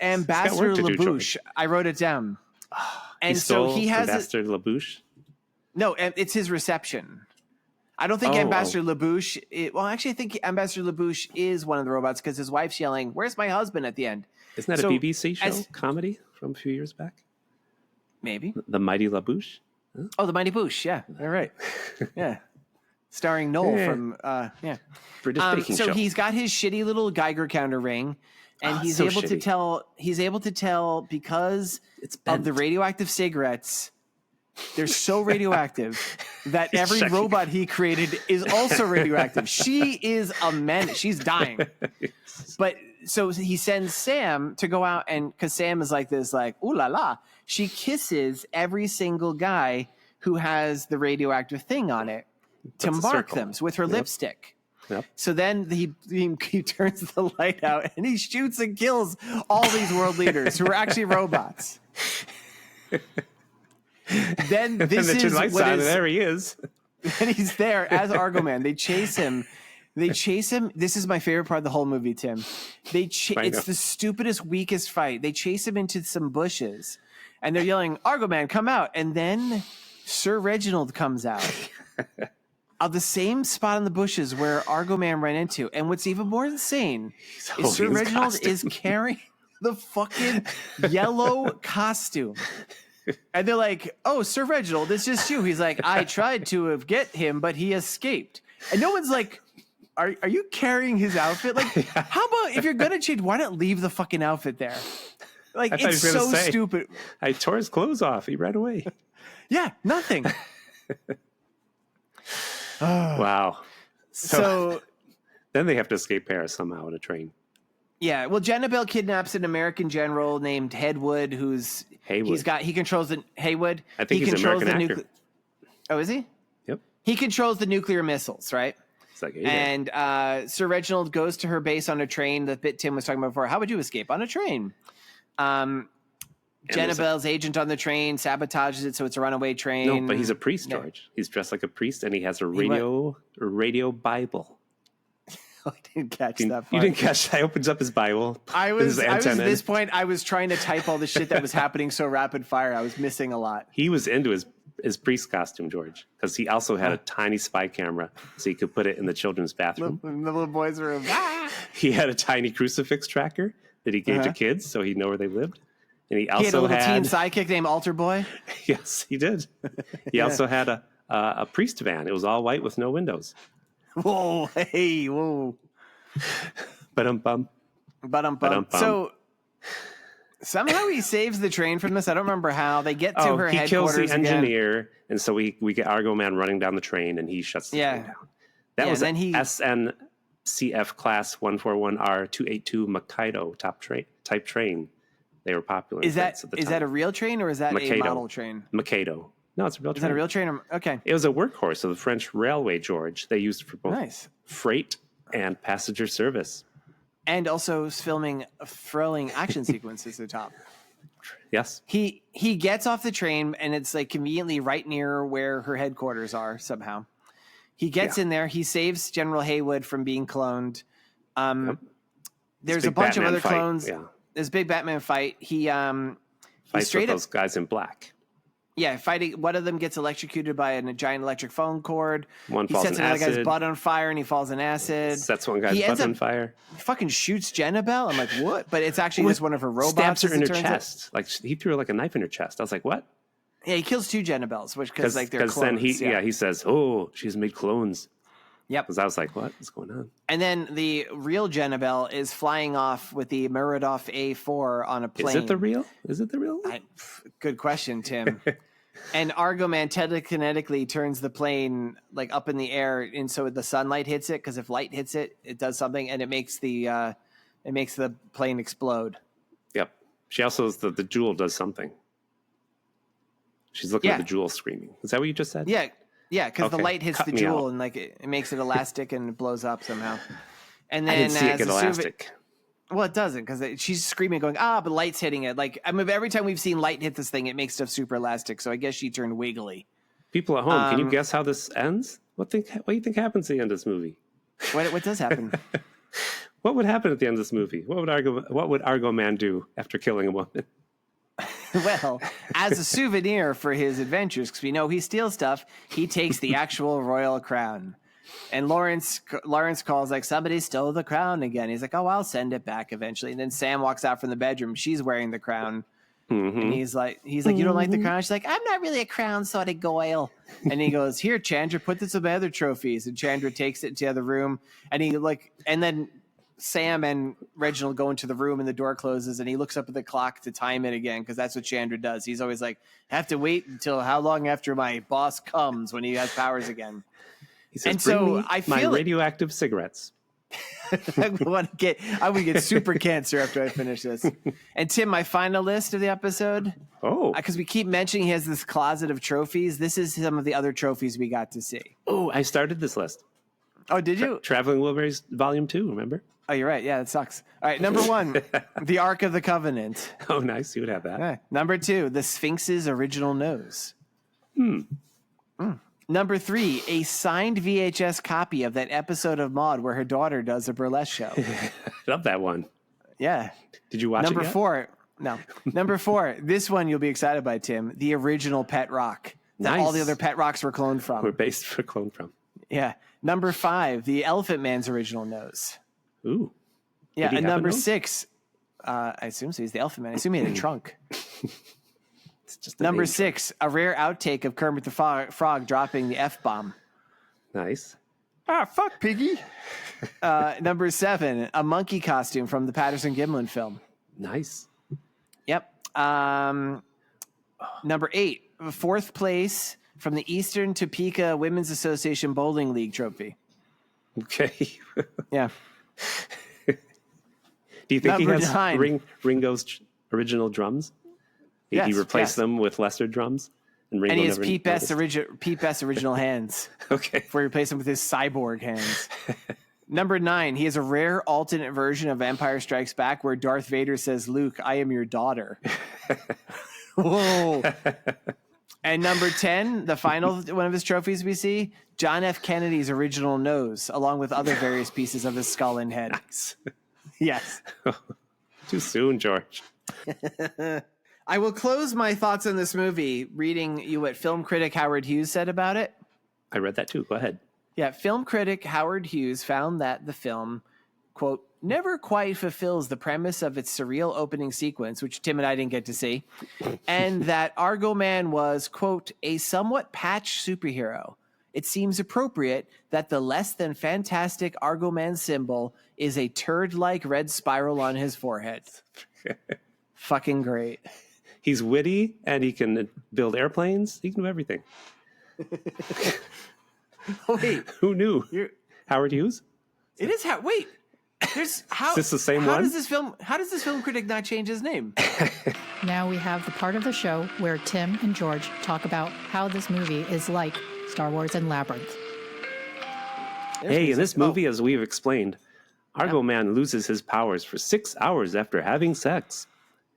Ambassador LaBouche. I wrote it down. And so he has Ambassador LaBouche? No, it's his reception. I don't think Ambassador LaBouche. Actually, I think Ambassador LaBouche is one of the robots because his wife's yelling, "Where's my husband?" at the end. Isn't that a BBC show comedy from a few years back? Maybe The Mighty LaBouche. Huh? Oh, The Mighty Boosh. Yeah, all right. Yeah, starring Noel from British baking show. So he's got his shitty little Geiger counter ring, and he's able to tell. He's able to tell because of the radioactive cigarettes. They're so radioactive that every robot he created is also radioactive. She is a menace. She's dying. But so he sends Sam to go out because Sam is like this, like, ooh la la. She kisses every single guy who has the radioactive thing on it to mark them with her lipstick. Yep. So then he turns the light out and he shoots and kills all these world leaders who are actually robots. Then this is what is. There he is. And he's there as Argo Man. They chase him. This is my favorite part of the whole movie, Tim. It's the stupidest, weakest fight. They chase him into some bushes, and they're yelling, "Argo Man, come out!" And then Sir Reginald comes out of the same spot in the bushes where Argo Man ran into. And what's even more insane is Sir Reginald is carrying the fucking yellow costume. And they're like, "Oh, Sir Reginald, it's just you." He's like, "I tried to get him, but he escaped." And no one's like, Are you carrying his outfit? Like, how about if you're gonna change, why not leave the fucking outfit there? Like, it's so stupid. I tore his clothes off. He ran away. Yeah, nothing. Wow. So then they have to escape Paris somehow on a train. Yeah, well, Jannabelle kidnaps an American general named Hedwood, who's Haywood. He controls the Haywood. I think he's an American actor. Oh, is he? Yep. He controls the nuclear missiles, right? It's like, and Sir Reginald goes to her base on a train. The bit Tim was talking about before. How would you escape on a train? Jannabelle's agent on the train sabotages it, so it's a runaway train. No, but he's a priest, George. He's dressed like a priest, and he has a radio Bible. I didn't catch that part. You didn't catch that. He opens up his Bible. I was at this point, I was trying to type all the shit that was happening so rapid fire. I was missing a lot. He was into his priest costume, George, because he also had a tiny spy camera, so he could put it in the children's bathroom. In the little boys' room. He had a tiny crucifix tracker that he gave to kids so he'd know where they lived. And he had a little teen sidekick named Altar Boy. Yes, he did. He also had a priest van. It was all white with no windows. Whoa, hey, whoa. Ba-dum-bum. So somehow he saves the train from this. I don't remember how. They get to her headquarters. He kills the engineer, and so we get Argo Man running down the train, and he shuts the train down. That was an SNCF Class 141R282 Makaido type train. They were popular. Is that a real train or is that a model train? Makaido. No, it's a real train. Is that a real train? Okay. It was a workhorse of the French railway, George. They used it for both freight and passenger service. And also filming thrilling action sequences at the top. Yes. He gets off the train, and it's like conveniently right near where her headquarters are somehow. He gets in there. He saves General Haywood from being cloned. There's a bunch of other clones. Yeah. There's a big Batman fight. He fights with those guys in black. Yeah, fighting. One of them gets electrocuted by a giant electric phone cord. One falls in acid. He sets another guy's butt on fire, and he falls in acid. Sets one guy's butt on fire. Fucking shoots Jannabelle. I'm like, what? But it's actually just one of her robots. Stabs her in her chest. Like he threw like a knife in her chest. I was like, what? Yeah, he kills two Jannabelles, because like they're clones. Because then he says, "Oh, she's made clones." Yep. Because I was like, what's going on? And then the real Jannabelle is flying off with the Muradoff A4 on a plane. Is it the real? Good question, Tim. And Argo Man telekinetically turns the plane like up in the air, and so the sunlight hits it, because if light hits it, it does something, and it makes the plane explode. Yep. She also the jewel does something. She's looking at the jewel, screaming. Is that what you just said? Yeah. Yeah, because the light hits the jewel and like it makes it elastic and it blows up somehow. And then I didn't see it get elastic. Well, it doesn't because she's screaming, going, but light's hitting it. Like, I mean, every time we've seen light hit this thing, it makes stuff super elastic. So I guess she turned wiggly. People at home, can you guess how this ends? What do you think happens at the end of this movie? What does happen? What would happen at the end of this movie? What would Argo Man do after killing a woman? Well, as a souvenir for his adventures, because we know he steals stuff, he takes the actual royal crown. And Lawrence calls like, somebody stole the crown again. He's like, oh, I'll send it back eventually. And then Sam walks out from the bedroom. She's wearing the crown. Mm-hmm. And he's like, you don't like the crown? She's like, I'm not really a crown sort of goyle. And he goes, here, Chandra, put this with my other trophies. And Chandra takes it to the other room. And then Sam and Reginald go into the room and the door closes and he looks up at the clock to time it again because that's what Chandra does. He's always like, have to wait until how long after my boss comes when he has powers again. He says, bring me my radioactive cigarettes. I'm going to get super cancer after I finish this. And Tim, my final list of the episode. Oh. Because we keep mentioning he has this closet of trophies. This is some of the other trophies we got to see. Oh, I started this list. Oh, did you? Traveling Wilburys Volume 2, remember? Oh, you're right. Yeah, that sucks. All right, number 1, the Ark of the Covenant. Oh, nice. You would have that. Yeah. Number 2, the Sphinx's original nose. Number 3, a signed VHS copy of that episode of Maude where her daughter does a burlesque show. Love that one. Yeah. Did you watch it yet? Number 4, no. Number 4, this one you'll be excited by, Tim. The original Pet Rock that nice. All the other Pet Rocks were cloned from. Cloned from. Yeah. Number 5, the Elephant Man's original nose. Ooh. Yeah, and number 6, I assume so. He's the Elephant Man. I assume he had a trunk. It's just number 6, a rare outtake of Kermit the Frog dropping the F-bomb. Nice. Fuck, Piggy. Number 7, a monkey costume from the Patterson-Gimlin film. Nice. Yep. Number 8, 4th place from the Eastern Topeka Women's Association Bowling League trophy. Okay. Yeah. Do you think he has Ringo's original drums? He replaced them with lesser drums? And he has Pete Best's original hands. Okay. Before he replaced them with his cyborg hands. Number 9, he has a rare alternate version of Empire Strikes Back where Darth Vader says, Luke, I am your daughter. Whoa. And number 10, the final one of his trophies we see, John F. Kennedy's original nose, along with other various pieces of his skull and head. Nice. Yes. Too soon, George. I will close my thoughts on this movie reading you what film critic Howard Hughes said about it. I read that too. Go ahead. Yeah, film critic Howard Hughes found that the film, quote, never quite fulfills the premise of its surreal opening sequence, which Tim and I didn't get to see, and that Argo Man was, quote, a somewhat patched superhero. It seems appropriate that the less than fantastic Argo Man symbol is a turd-like red spiral on his forehead. Fucking great. He's witty and he can build airplanes. He can do everything. Wait. Who knew? Howard Hughes? It is wait. There's is this the same one? How does this film critic not change his name? Now we have the part of the show where Tim and George talk about how this movie is like Star Wars and Labyrinth. Hey, in this movie, as we've explained, Argo Man loses his powers for 6 hours after having sex.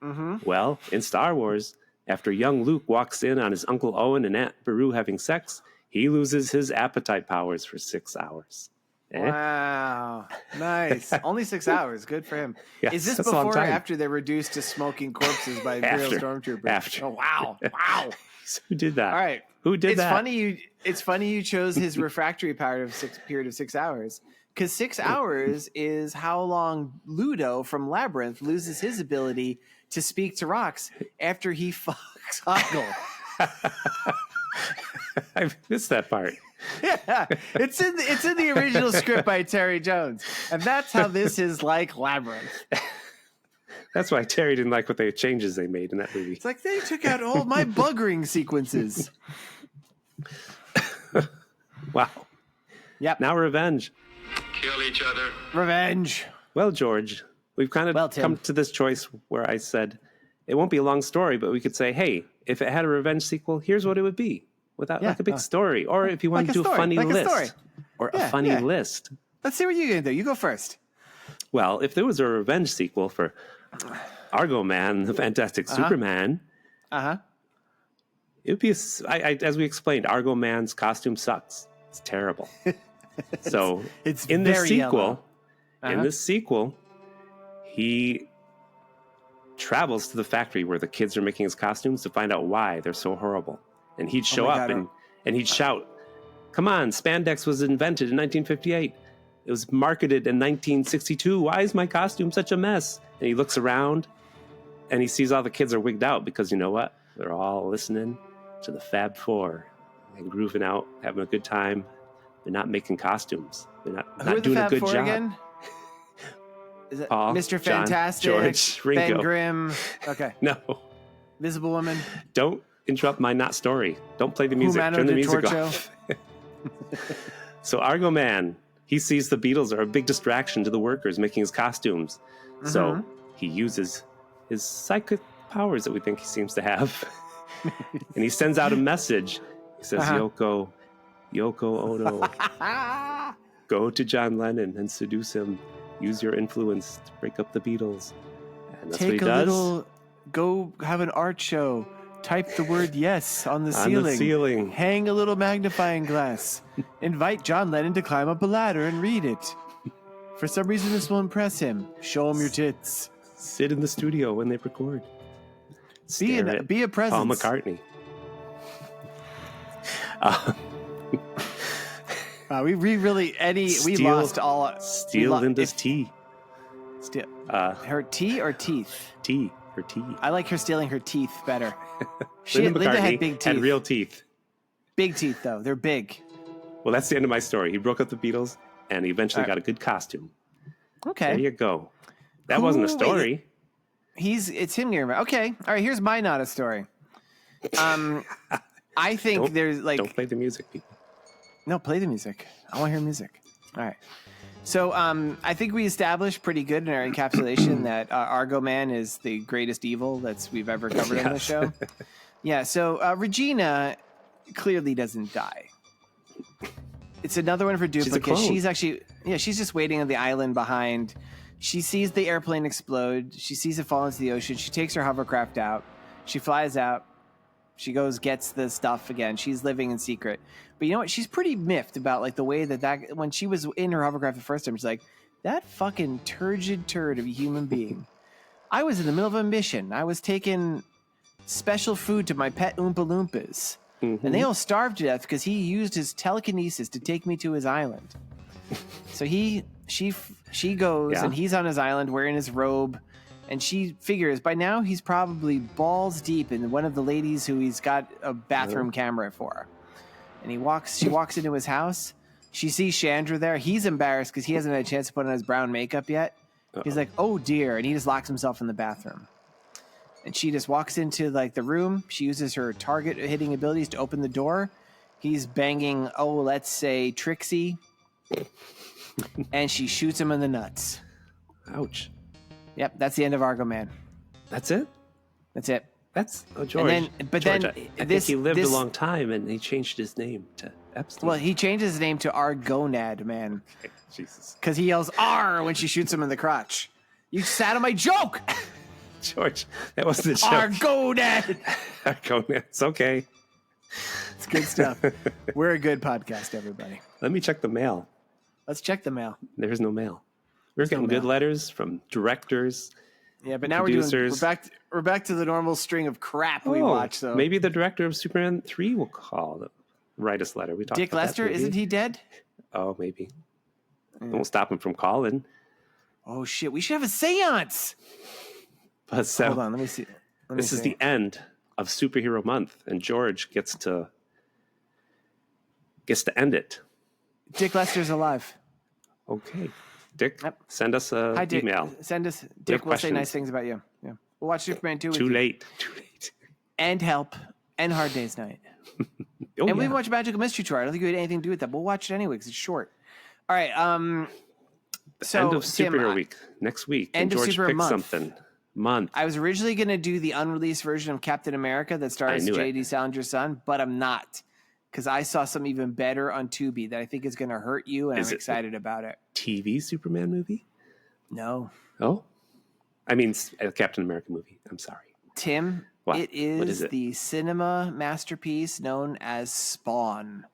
Mm-hmm. Well, in Star Wars, after young Luke walks in on his Uncle Owen and Aunt Beru having sex, he loses his appetite powers for 6 hours. Wow. Nice. Only 6 hours. Good for him. Yes, is this before or after they're reduced to smoking corpses by Imperial Stormtroopers? After. Oh, wow. Wow. Who did that? All right. Who did that? It's funny you chose his refractory period of 6 hours. Because 6 hours is how long Ludo from Labyrinth loses his ability to speak to rocks after he fucks Hoggle. I missed that part. Yeah, it's in the original script by Terry Jones, and that's how this is like Labyrinth. That's why Terry didn't like what the changes they made in that movie. It's like they took out all my buggering sequences. Wow. Yep. Now revenge. Kill each other. Revenge. Well, George, we've kind of come to this choice where I said it won't be a long story, but we could say, hey, if it had a revenge sequel, here's what it would be. without like a big story. Or if you want to do a funny list. Or a funny list. Let's see what you're going to do. You go first. Well, if there was a revenge sequel for Argo Man, the Fantastic Superman, it would be, as we explained, Argo Man's costume sucks. It's terrible. So it's in this sequel, he travels to the factory where the kids are making his costumes to find out why they're so horrible. And he'd show up and he'd shout, "Come on, spandex was invented in 1958. It was marketed in 1962. Why is my costume such a mess?" And he looks around and he sees all the kids are wigged out because you know what? They're all listening to the Fab Four and grooving out, having a good time. They're not making costumes. They're not doing a good job. Again? Is it Paul, Mr. Fantastic, John, George, Ringo. Ben Grimm? Okay. No. Visible Woman. Don't interrupt my not story. Don't play the music. Turn the music off. So Argo Man, he sees the Beatles are a big distraction to the workers making his costumes. So he uses his psychic powers that we think he seems to have. And he sends out a message. He says, Yoko Ono, go to John Lennon and seduce him. Use your influence to break up the Beatles. And that's what he does. Go have an art show. Type the word yes on the ceiling. Hang a little magnifying glass. Invite John Lennon to climb up a ladder and read it. For some reason, this will impress him. Show him your tits. Sit in the studio when they record. Be a presence. Paul McCartney. We lost all. Steal Linda's tea. Her tea or teeth? Tea. Her tea. I like her stealing her teeth better. Linda had big teeth. Had real teeth. Big teeth, though. They're big. Well, that's the end of my story. He broke up the Beatles, and he eventually got a good costume. Okay. There you go. That wasn't a story. It's him near me. Okay. All right. Here's my not a story. I think there's like. Don't play the music, people. No, play the music. I want to hear music. All right. So I think we established pretty good in our encapsulation that Argo Man is the greatest evil we've ever covered on the show. Yeah. So Regina clearly doesn't die. It's another one of her duplicates. She's just waiting on the island behind. She sees the airplane explode. She sees it fall into the ocean. She takes her hovercraft out. She flies out. She goes, gets the stuff again. She's living in secret. But you know what? She's pretty miffed about like the way that when she was in her hovercraft the first time, she's like, that fucking turgid turd of a human being. I was in the middle of a mission. I was taking special food to my pet Oompa Loompas. Mm-hmm. And they all starved to death because he used his telekinesis to take me to his island. So she goes and he's on his island wearing his robe. And she figures by now he's probably balls deep in one of the ladies who he's got a bathroom camera for. And she walks into his house. She sees Chandra there. He's embarrassed because he hasn't had a chance to put on his brown makeup yet. He's like, oh dear. And he just locks himself in the bathroom. And she just walks into like the room. She uses her target hitting abilities to open the door. He's banging, let's say Trixie. And she shoots him in the nuts. Ouch. Yep, that's the end of Argo Man. That's it? That's it. George. I think he lived a long time and he changed his name to Epstein. Well, he changed his name to Argonad Man. Okay, Jesus. Because he yells R when she shoots him in the crotch. You sat on my joke! George, that wasn't a joke. Argonad! Argonad. It's okay. It's good stuff. We're a good podcast, everybody. Let me check the mail. Let's check the mail. There's no mail. We're getting good letters from directors. Yeah, but now producers. we're back to the normal string of crap we watch. So maybe the director of Superman 3 will write us a letter. We talked Dick about Lester, that, isn't he dead? Oh, maybe. Won't stop him from calling. Oh shit, we should have a seance. But hold on, let me see. This is the end of Superhero Month, and George gets to end it. Dick Lester's alive. Okay. Dick, send us an email. Send us. Dick will say nice things about you. Yeah. We'll watch Superman 2 with you. Too late. And Help. And Hard Day's Night. We watch Magical Mystery Tour. I don't think we had anything to do with that, but we'll watch it anyway because it's short. All right. So end of Superhero Week. Next week. End and George of Superhero picks something. Month. I was originally going to do the unreleased version of Captain America that stars J.D. Salinger's son, but I'm not. because I saw some even better on Tubi that I think is going to hurt you, and I'm excited about it. TV Superman movie? No. Oh? I mean, a Captain America movie. I'm sorry. Tim, it is the cinema masterpiece known as Spawn.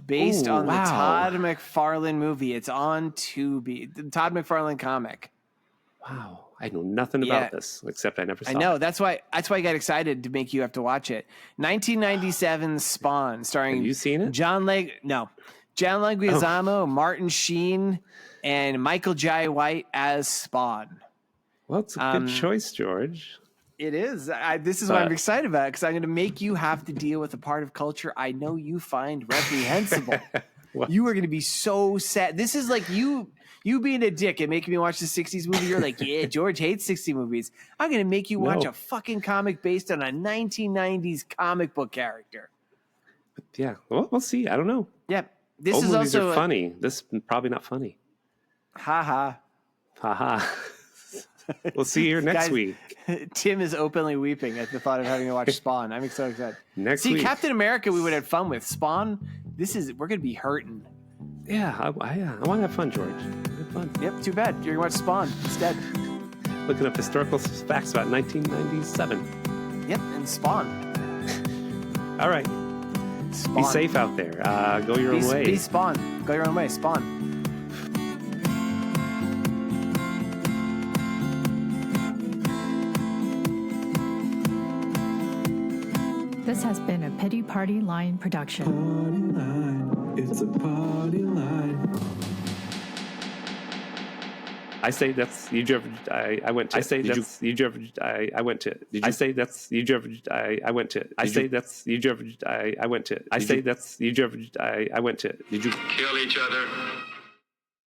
Based on the Todd McFarlane movie. It's on Tubi. The Todd McFarlane comic. Wow. I know nothing about this, except I never saw it. I know. That's why I got excited to make you have to watch it. 1997 Spawn, starring... Have you seen it? John Leguizamo, Martin Sheen, and Michael Jai White as Spawn. Well, it's a good choice, George. It is. This is what I'm excited about, because I'm going to make you have to deal with a part of culture I know you find reprehensible. You are going to be so sad. This is like you being a dick and making me watch the 60s movie. You're like, yeah, George hates 60 movies. I'm going to make you watch a fucking comic based on a 1990s comic book character. Yeah. Well, we'll see. I don't know. Yeah. This Old is movies also are funny. This is probably not funny. Ha ha. Ha ha. We'll see you next week. Tim is openly weeping at the thought of having to watch Spawn. I'm so excited. Next week. Captain America we would have fun with. Spawn, we're going to be hurting. Yeah, I want to have fun, George. Have fun. Yep, too bad. You're going to watch Spawn instead. Looking up historical facts about 1997. Yep, and Spawn. All right. Spawn. Be safe out there. Go your own way. Be Spawn. Go your own way. Spawn. This has been a Pity Party Line production. Party line, it's a party line. I say that's you drive. I went to. I say that's you drive. I went to. I say that's you drive. I went to. I say that's you drive. I went to. I say that's you drive. I went to. Did you kill each other?